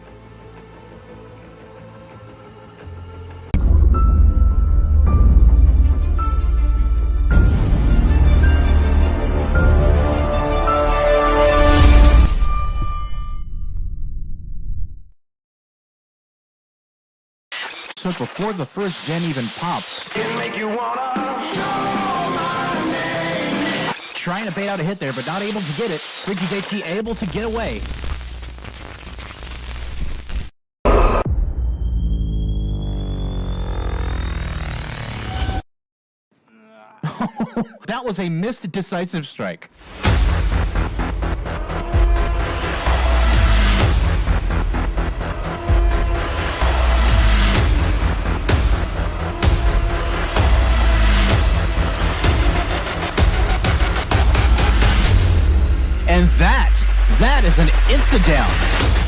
So before the first gen even pops. It make you wanna call my name. Trying to bait out a hit there, but not able to get it. Ricky JT able to get away. That was a missed decisive strike. And that is an insta-down.